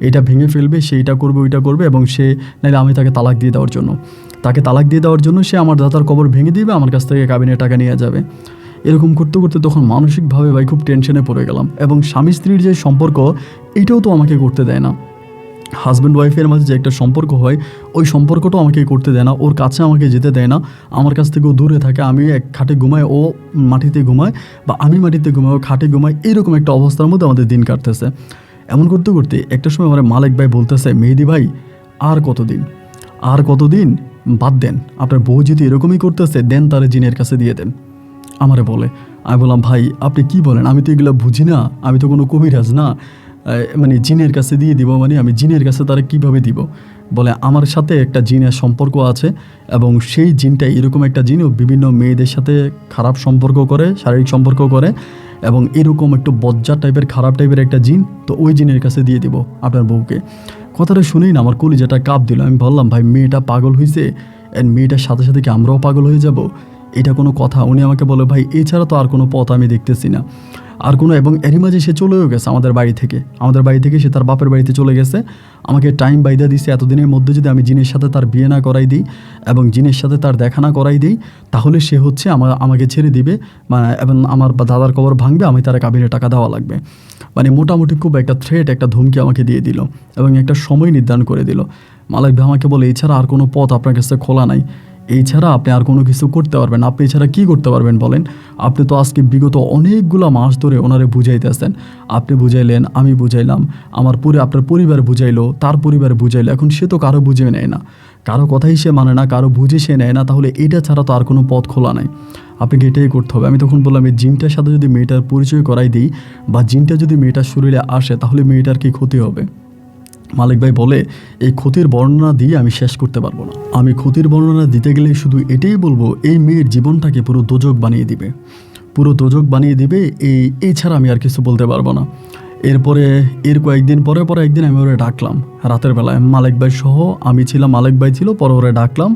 এটা ভেঙে ফেলবে, সে এটা করবে ওইটা করবে, এবং সে নাহলে আমি তাকে তালাক দিয়ে দেওয়ার জন্য সে আমার দাদার কবর ভেঙে দিবে, আমার কাছ থেকে কাবিনের টাকা নিয়ে যাবে। এরকম করতে করতে তখন মানসিকভাবে ভাই খুব টেনশনে পড়ে গেলাম। এবং স্বামী স্ত্রীর যে সম্পর্ক, এইটাও তো আমাকে করতে দেয় না। হাজব্যান্ড ওয়াইফের মাঝে যে একটা সম্পর্ক হয়, ওই সম্পর্কটাও আমাকে করতে দেয় না, ওর কাছে আমাকে যেতে দেয় না, আমার কাছ থেকেও দূরে থাকে। আমি এক খাটে ঘুমাই, ও মাটিতে ঘুমায়, বা আমি মাটিতে ঘুমাই, ও খাটে ঘুমায়, এরকম একটা অবস্থার মধ্যে আমাদের দিন কাটতেছে। এমন করতে করতে একটা সময় আমার মালিক ভাই বলতেছে মেহেদি ভাই আর কতদিন বাদ দেন, আপনার বউ যদি এরকমই করতেছে দেন, তারে জিনের কাছে দিয়ে দেন আমারে বলে। আমি বললাম ভাই আপনি কি বলেন, আমি তো এগুলো বুঝি না, আমি তো কোনো কবিরাজ না, মানে জিনের কাছে দিয়ে দিব, মানে আমি জিনের কাছে তারা কিভাবে দিব? বলে আমার সাথে একটা জিনের সম্পর্ক আছে, এবং সেই জিনটা এরকম একটা জিন, ও বিভিন্ন মেয়েদের সাথে খারাপ সম্পর্ক করে, শারীরিক সম্পর্ক করে, এবং এরকম একটু বজ্জার টাইপের খারাপ টাইপের একটা জিন, তো ওই জিনের কাছে দিয়ে দিব আপনার বউকে। কথাটা শুনেই না আমার কলিজাটা কাঁপ দিল। আমি বললাম ভাই মেয়েটা পাগল হয়েছে, মেয়েটার সাথে সাথে কি আমরাও পাগল হয়ে যাব? এটা কোনো কথা? উনি আমাকে বলে, ভাই এছাড়া তো আর কোনো পথ আমি দেখতেছি না, আর কোনো। এবং এরই মাঝে সে চলেও গেছে আমাদের বাড়ি থেকে সে তার বাপের বাড়িতে চলে গেছে। আমাকে টাইম বাইদা দিছে, এতদিনের মধ্যে যদি আমি জিনের সাথে তার বিয়ে না করাই দিই এবং জিনের সাথে তার দেখা না করাই দিই, তাহলে সে হচ্ছে আমাকে ছেড়ে দিবে, মানে এবং আমার দাদার কবর ভাঙবে, আমি তার কাবিনের টাকা দেওয়া লাগবে। মানে মোটামুটি খুব একটা থ্রেট, একটা ধমকি আমাকে দিয়ে দিল এবং একটা সময় নির্ধারণ করে দিল। মালিক ভাই আমাকে বলে, এছাড়া আর কোনো পথ আপনার কাছে খোলা নাই, এই ছাড়া আপনি আর কোনো কিছু করতে পারবেন, আপনি এছাড়া কী করতে পারবেন বলেন? আপনি তো আজকে বিগত অনেকগুলো মাস ধরে ওনারে বুঝাইতেছেন, আপনি বুঝাইলেন, আমি বুঝাইলাম, আপনার পরিবার বুঝাইলো, তার পরিবার বুঝাইলো, এখন সে তো কারো বুঝে নেয় না, কারো কথাই সে মানে না, কারো বুঝে সে নেয় না, তাহলে এটা ছাড়া তো আর কোনো পথ খোলা নাই, আপনাকে এটাই করতে হবে। আমি তখন বললাম, এই জিনটার সাথে যদি মেয়েটার পরিচয় করাই দিই বা জিনটা যদি মেয়েটার শরীরে আসে, তাহলে মেয়েটার কি ক্ষতি হবে? মালিক ভাই বলে, এই ক্ষতির বর্ণনা দিয়ে আমি শেষ করতে পারবো না। আমি ক্ষতির বর্ণনা দিতে গেলে শুধু এটাই বলবো, এই মেয়ের জীবনটাকে পুরো দোজক বানিয়ে দিবে, এছাড়া আমি আর কিছু বলতে পারবো না। এর কয়েকদিন পরে একদিন আমি ওরে ডাকলাম রাতের বেলায়, মালিক ভাই সহ আমি ছিলাম, মালিক ভাই ছিল, পরে ওরে ডাকলাম,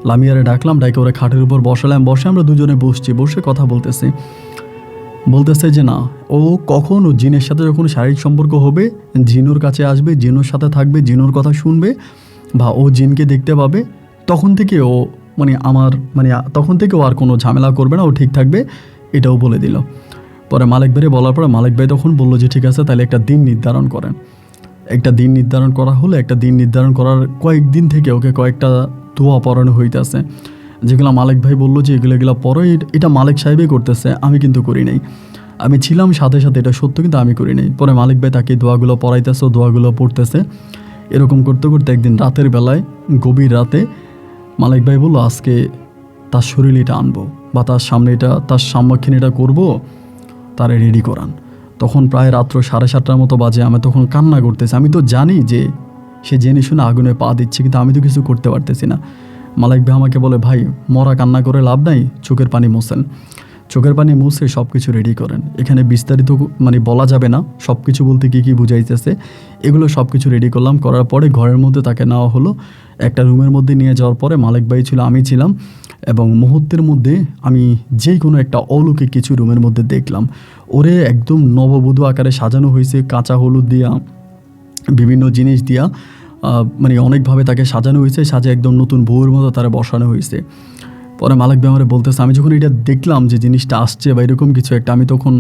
লামিয়ারে ডাকলাম, ডাকে ওরে খাটের উপর বসে আমরা দুজনে বসে কথা বলতেছে যে না, ও কখন ও জিনের সাথে যখন শারীরিক সম্পর্ক হবে, জিনুর কাছে আসবে, জিনুর সাথে থাকবে, জিনুর কথা শুনবে বা ও জিনকে দেখতে পাবে, তখন থেকে ও তখন থেকে ও আর কোনো ঝামেলা করবে না, ও ঠিক থাকবে, এটাও বলে দিল। পরে মালিক ভাই বলার পরে মালিক ভাই তখন বললো যে ঠিক আছে, তাহলে একটা দিন নির্ধারণ করেন। একটা দিন নির্ধারণ করা হলো। একটা দিন নির্ধারণ করার কয়েকদিন থেকে ওকে কয়েকটা দোয়া পড়ানো হইতেছে, যেগুলো মালিক ভাই বললো যে এগুলো পড়ো, এটা মালিক সাহেবই করতেছে, আমি কিন্তু করি নাই। আমি ছিলাম সাথে, এটা সত্য, কিন্তু আমি করি নাই। পরে মালিক ভাই তাকে দোয়াগুলো পড়াইতেছে, দোয়াগুলো পড়তেছে। এরকম করতে করতে একদিন রাতের বেলায়, গভীর রাতে, মালিক ভাই বললো আজকে তার শরীরে এটা আনবো বা তার সম্মুখীন এটা করবো, তারে রেডি করান। তখন প্রায় রাত্র 7:30টার মতো বাজে। আমি তখন কান্না করতেছি। আমি তো জানি যে সে জেনে শুনে আগুনে পা দিচ্ছে, কিন্তু আমি তো কিছু করতে পারতেছি না। মালিক ভাই আমাকে বলে, ভাই মরা কান্না করে লাভ নাই, চোখের পানি মুছে সব কিছু রেডি করেন। এখানে বিস্তারিত বলা যাবে না, সব কিছু বলতে কী বুঝাইতেছে, এগুলো সব কিছু রেডি করলাম। করার পরে ঘরের মধ্যে তাকে নেওয়া হলো। একটা রুমের মধ্যে নিয়ে যাওয়ার পরে মালিক ভাই ছিল, আমি ছিলাম, এবং মুহূর্তের মধ্যে আমি যে কোনো একটা অলৌকিক কিছু রুমের মধ্যে দেখলাম। ওরে একদম নববধূ আকারে সাজানো হয়েছে, কাঁচা হলুদ দিয়া, বিভিন্ন জিনিস দিয়া, অনেকভাবে তাকে সাজানো হয়েছে, সাজে একদম নতুন বউয়ের মতো তারা বসানো হয়েছে। পরে মালিক ভাই আমারে বলতেছে, আমি যখন এটা দেখলাম যে জিনিসটা আসছে বা এরকম কিছু একটা, আমি তখন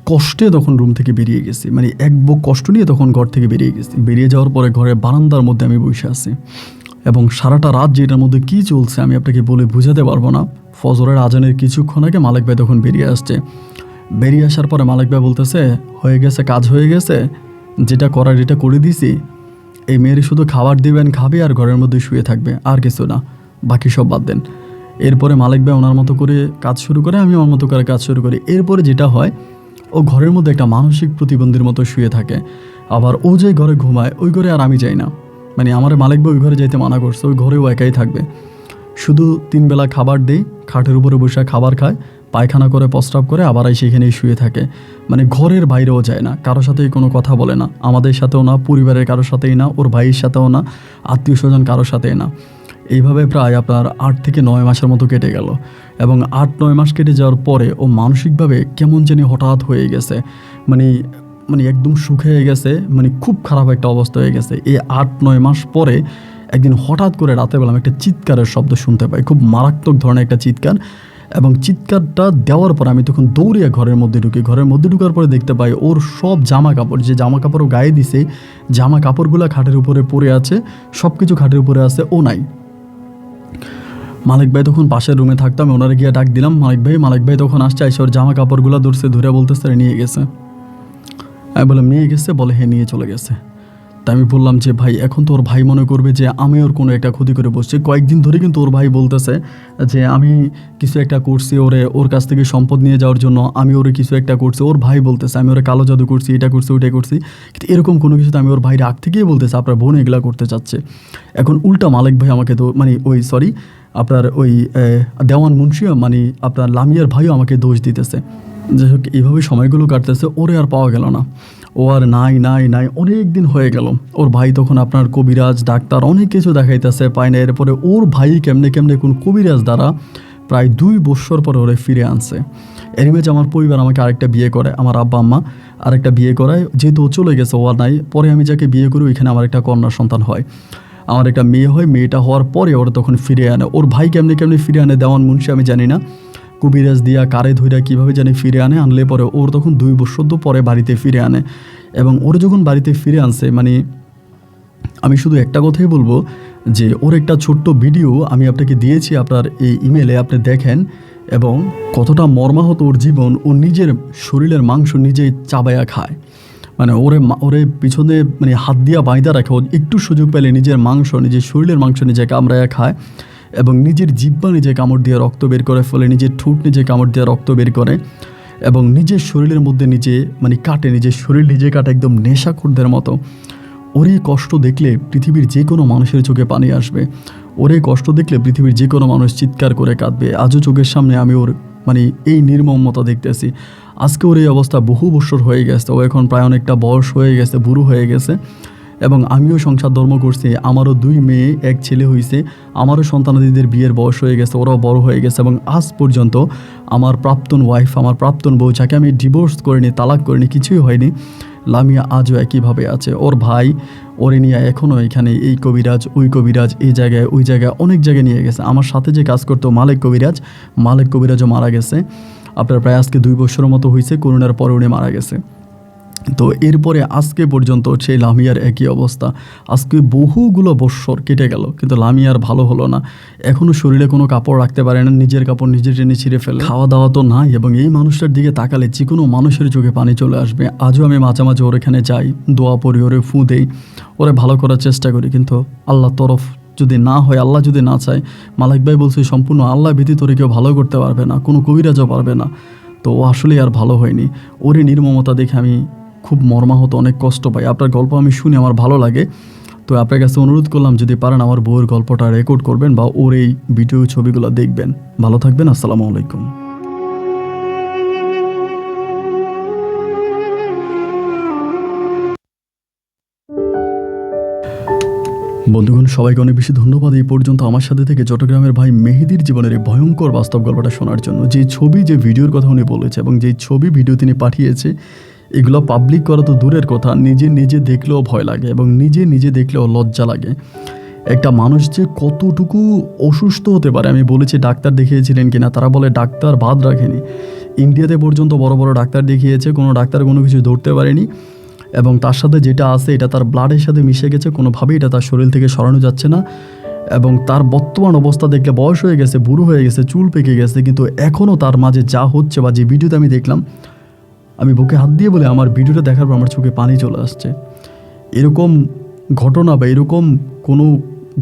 কষ্টে তখন রুম থেকে বেরিয়ে গেছি, এক বুক কষ্ট নিয়ে তখন ঘর থেকে বেরিয়ে গেছি। বেরিয়ে যাওয়ার পরে ঘরের বারান্দার মধ্যে আমি বসে আছি, এবং সারাটা রাত যে এটার মধ্যে কী চলছে আমি আপনাকে বলে বোঝাতে পারবো না। ফজরের আজানের কিছুক্ষণ আগে মালিক ভাই তখন বেরিয়ে আসছে। বেরিয়ে আসার পরে মালিক ভাই বলতেছে, হয়ে গেছে, কাজ হয়ে গেছে, যেটা করার এটা করে দিছি, এই মেয়ের শুধু খাবার দিবেন, খাবে আর ঘরের মধ্যে শুয়ে থাকবে, আর কিছু না, বাকি সব বাদ দেন। এরপরে মালিক ভাই ওনার মতো করে কাজ শুরু করে, আমি আমার মতো করে কাজ শুরু করি। এরপরে যেটা হয়, ও ঘরের মধ্যে একটা মানসিক প্রতিবন্ধীর মতো শুয়ে থাকে। আবার ও যে ঘরে ঘুমায়, ওই ঘরে আর আমি যাই না। আমার মালিক ভাই ওই ঘরে যাইতে মানা করছে, ওই ঘরেও একাই থাকবে। শুধু 3 বেলা খাবার দেই, খাটের উপরে বসে খাবার খায়, পায়খানা করে, প্রস্রাব করে, আবার সেখানেই শুয়ে থাকে। ঘরের বাইরেও যায় না, কারোর সাথেই কোনো কথা বলে না, আমাদের সাথেও না, পরিবারের কারোর সাথেই না, ওর ভাইয়ের সাথেও না, আত্মীয় স্বজন কারোর সাথেই না। এইভাবে প্রায় আপনার 8 থেকে 9 মাসের মতো কেটে গেল। এবং 8-9 মাস কেটে যাওয়ার পরে ও মানসিকভাবে কেমন জানি হঠাৎ হয়ে গেছে, একদম শুকিয়ে গেছে, খুব খারাপ একটা অবস্থা হয়ে গেছে। এই 8-9 মাস পরে একদিন হঠাৎ করে রাতের বেলা আমি একটা চিৎকারের শব্দ শুনতে পাই, খুব মারাত্মক ধরনের একটা চিৎকার। এবং চিৎকারটা দেওয়ার পর আমি তখন দৌড়িয়ে ঘরের মধ্যে ঢুকার পরে দেখতে পাই ওর সব জামা কাপড়, যে জামা কাপড় গায়ে দিছে, জামা কাপড়গুলো খাটের উপরে পড়ে আছে, সব কিছু খাটের উপরে আছে, ও নাই। মালিক ভাই তখন পাশের রুমে থাকতো, আমি ওনারে গিয়ে ডাক দিলাম, মালিক ভাই তখন আসছে, ওর জামা কাপড়গুলো ধরে বলতেছে নিয়ে গেছে। আমি বললাম নিয়ে গেছে? বলে হ্যাঁ, নিয়ে চলে গেছে। তাই আমি বললাম যে ভাই, এখন তো ওর ভাই মনে করবে যে আমি ওর কোনো একটা ক্ষতি করে বসছি। কয়েকদিন ধরে কিন্তু ওর ভাই বলতেছে যে আমি কিছু একটা করছি, ওর কাছ থেকে সম্পদ নিয়ে যাওয়ার জন্য আমি ওরে কিছু একটা করছি। ওর ভাই বলতেছে আমি ওরে কালো জাদু করছি, এটা করছি, ওইটা করছি। কিন্তু এরকম কোনো কিছু তো আমি ওর ভাইয়ের আগ থেকেই বলতেছে আপনার বোন এগুলা করতে চাচ্ছে। এখন উল্টা মালিক ভাই আমাকে তো আপনার দেওয়ান মুন্সি, আপনার লামিয়ার ভাইও আমাকে দোষ দিতেছে। যাই হোক, এইভাবে সময়গুলো কাটতেছে, ওরে আর পাওয়া গেল না। ও আর নাই, অনেক দিন হয়ে গেল। ওর ভাই তখন আপনার কবিরাজ, ডাক্তার, অনেক কিছু দেখাইতেছে, পায় না। এরপরে ওর ভাই কেমনে কোন কবিরাজ দ্বারা প্রায় 2 বছর পরে ওরে ফিরে আনছে। এর মাঝে আমার পরিবার আমাকে আরেকটা বিয়ে করে, আমার আব্বা আম্মা আরেকটা বিয়ে করায়, যেহেতু ও চলে গেছে, ও আর নাই। পরে আমি যাকে বিয়ে করি ওইখানে আমার একটা কন্যা সন্তান হয়, আমার একটা মেয়ে হয়। মেয়েটা হওয়ার পরে ওরা তখন ফিরে আনে। ওর ভাই কেমনি কেমনি ফিরে আনে, দেওয়ান মুন্সি আমি জানি না, কবিরাজ দিয়া কারে ধইরা কীভাবে জানি ফিরে আনে। আনলে পরে ওর তখন 2 বছর পরে বাড়িতে ফিরে আনে। এবং ওর যখন বাড়িতে ফিরে আনছে, মানে আমি শুধু একটা কথাই বলবো যে ওর একটা ছোট্ট ভিডিও আমি আপনাকে দিয়েছি আপনার এই ইমেলে, আপনি দেখেন এবং কতটা মর্মাহত ওর জীবন। ও নিজের শরীরের মাংস নিজেই চাবায়া খায়, মানে ওরে পিছনে মানে হাত দিয়া বাইদা রাখে। ও একটু সুযোগ পেলে নিজের মাংস, নিজের শরীরের মাংস নিজে কামড়ায়া খায় এবং নিজের জিহ্বা নিজে কামড় দিয়ে রক্ত বের করে ফেলে, নিজের ঠোঁট নিজে কামড় দিয়ে রক্ত বের করে এবং নিজের শরীরের মধ্যে নিজে মানে কাটে, নিজের শরীর নিজে কাটে একদম নেশাখোরদের মতো। ওর এই কষ্ট দেখলে পৃথিবীর যে কোনো মানুষের চোখে পানি আসবে। ওর এই কষ্ট দেখলে পৃথিবীর যে কোনো মানুষ চিৎকার করে কাঁদবে। আজও চোখের সামনে আমি ওর মানে এই নির্মমতা দেখতেছি। আজকে ওর এই অবস্থা বহু বছর হয়ে গেছে। ও এখন প্রায় অনেকটা বয়স হয়ে গেছে, বুড়ো হয়ে গেছে। এবং আমিও সংসার ধর্ম করছি, আমারও 2 মেয়ে 1 ছেলে হয়েছে, আমারও সন্তানাদিদের বিয়ের বয়স হয়ে গেছে, ওরাও বড় হয়ে গেছে। এবং আজ পর্যন্ত আমার প্রাক্তন ওয়াইফ, আমার প্রাক্তন বউ, যাকে আমি ডিভোর্স করিনি, তালাক করিনি, কিছুই হয়নি, লামিয়া আজও একইভাবে আছে। ওর ভাই ওরে নিয়ে এখনও এখানে এই কবিরাজ, ওই কবিরাজ, এই জায়গায় ওই জায়গায় অনেক জায়গায় নিয়ে গেছে। আমার সাথে যে কাজ করতো মালিক কবিরাজও মারা গেছে। আপনার প্রায় আজকে 2 বছরের মতো হয়েছে, করোনার পরে উনি মারা গেছে। তো এরপরে আজকে পর্যন্ত সেই লামিয়ার একই অবস্থা। আজকে বহুগুলো বৎসর কেটে গেল, কিন্তু লামিয়ার ভালো হলো না। এখনও শরীরে কোনো কাপড় রাখতে পারে না, নিজের কাপড় নিজে টেনে ছিঁড়ে ফেলে, খাওয়া দাওয়া তো নাই। এবং এই মানুষটার দিকে তাকালে যে কোনো মানুষের চোখে পানি চলে আসবে। আজও আমি মাঝে মাঝে ওর এখানে যাই, দোয়া পড়ি, ওরে ফু দেই, ওরে ভালো করার চেষ্টা করি, কিন্তু আল্লাহর তরফ যদি না হয়, আল্লাহ যদি না চায়, মালিক ভাই বলছে সম্পূর্ণ আল্লাহ ব্যতীত ওরে কেউ ভালো করতে পারবে না, কোনো কবিরাজও পারবে না। তো ও আসলেই আর ভালো হয়নি। ওরে নির্মমতা দেখে আমি খুব মর্মাহত, অনেক কষ্ট পাই। আপনার গল্প আমি শুনে আমার ভালো লাগে। তো আপনার কাছে অনুরোধ করলাম, যদি পারেন আমার বউয়ের গল্পটা রেকর্ড করবেন বা ওর এই ভিডিও ছবিগুলো দেখবেন। ভালো থাকবেন। আসসালামু আলাইকুম। বন্ধুগণ, সবাইকে অনেক বেশি ধন্যবাদ এই পর্যন্ত আমার সাথে থেকে চট্টগ্রামের ভাই মেহেদির জীবনের এই ভয়ঙ্কর বাস্তব গল্পটা শোনার জন্য। যে ছবি, যে ভিডিওর কথা উনি বলেছে এবং যেই ছবি ভিডিও তিনি পাঠিয়েছে, এগুলো পাবলিক করা তো দূরের কথা, নিজে দেখলেও ভয় লাগে এবং নিজে দেখলেও লজ্জা লাগে। একটা মানুষ যে কতটুকু অসুস্থ হতে পারে। আমি বলেছি ডাক্তার দেখিয়েছিলেন কিনা, তারা বলে ডাক্তার বাদ রাখেনি। ইন্ডিয়াতে পর্যন্ত বড় বড় ডাক্তার দেখিয়েছে, কোনো ডাক্তার কোনো কিছু ধরতে পারেনি। এবং তার সাথে যেটা আছে এটা তার ব্লাডের সাথে মিশে গেছে, কোনোভাবেই এটা তার শরীর থেকে সরানো যাচ্ছে না। এবং তার বর্তমান অবস্থা দেখলে বয়স হয়ে গেছে, বুড়ো হয়ে গেছে, চুল পেকে গেছে, কিন্তু এখনও তার মাঝে যা হচ্ছে বা যে ভিডিওতে আমি দেখলাম, আমি বুকে হাত দিয়ে বলে আমার ভিডিওটা দেখার পর আমার চোখে পানি চলে আসছে। এরকম ঘটনা বা এরকম কোনো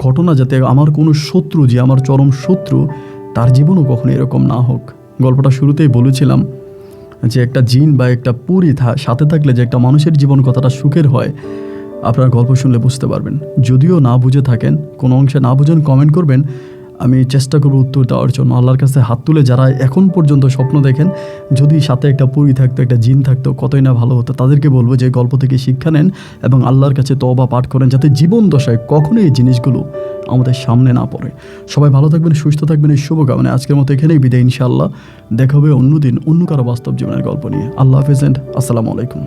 ঘটনা যাতে আমার কোনো শত্রু, যে আমার চরম শত্রু, তার জীবনও কখনো এরকম না হোক। গল্পটা শুরুতেই বলেছিলাম যে একটা জিন বা একটা পরী সাথে থাকলে যে একটা মানুষের জীবন কতটা সুখের হয়, আপনারা গল্প শুনলে বুঝতে পারবেন। যদিও না বুঝে থাকেন, কোনো অংশে না বুঝেন, কমেন্ট করবেন, আমি চেষ্টা করব উত্তর দেওয়ার জন্য। আল্লাহর কাছে হাত তুলে যারা এখন পর্যন্ত স্বপ্ন দেখেন যদি সাথে একটা পরী থাকতো, একটা জিন থাকতো, কতই না ভালো হতো। তাদেরকে বলবো যে গল্প থেকে শিক্ষা নেন এবং আল্লাহর কাছে তওবা পাঠ করেন, যাতে জীবন দশায় কখনোই এই জিনিসগুলো আমাদের সামনে না পড়ে। সবাই ভালো থাকবেন, সুস্থ থাকবেন, এই শুভকামনায় আজকের মতো এখানেই বিদায়। ইনশাআল্লাহ দেখা হবে অন্যদিন অন্য কারো বাস্তব জীবনের গল্প নিয়ে। আল্লাহ হাফেজ এন্ড আসসালামু আলাইকুম।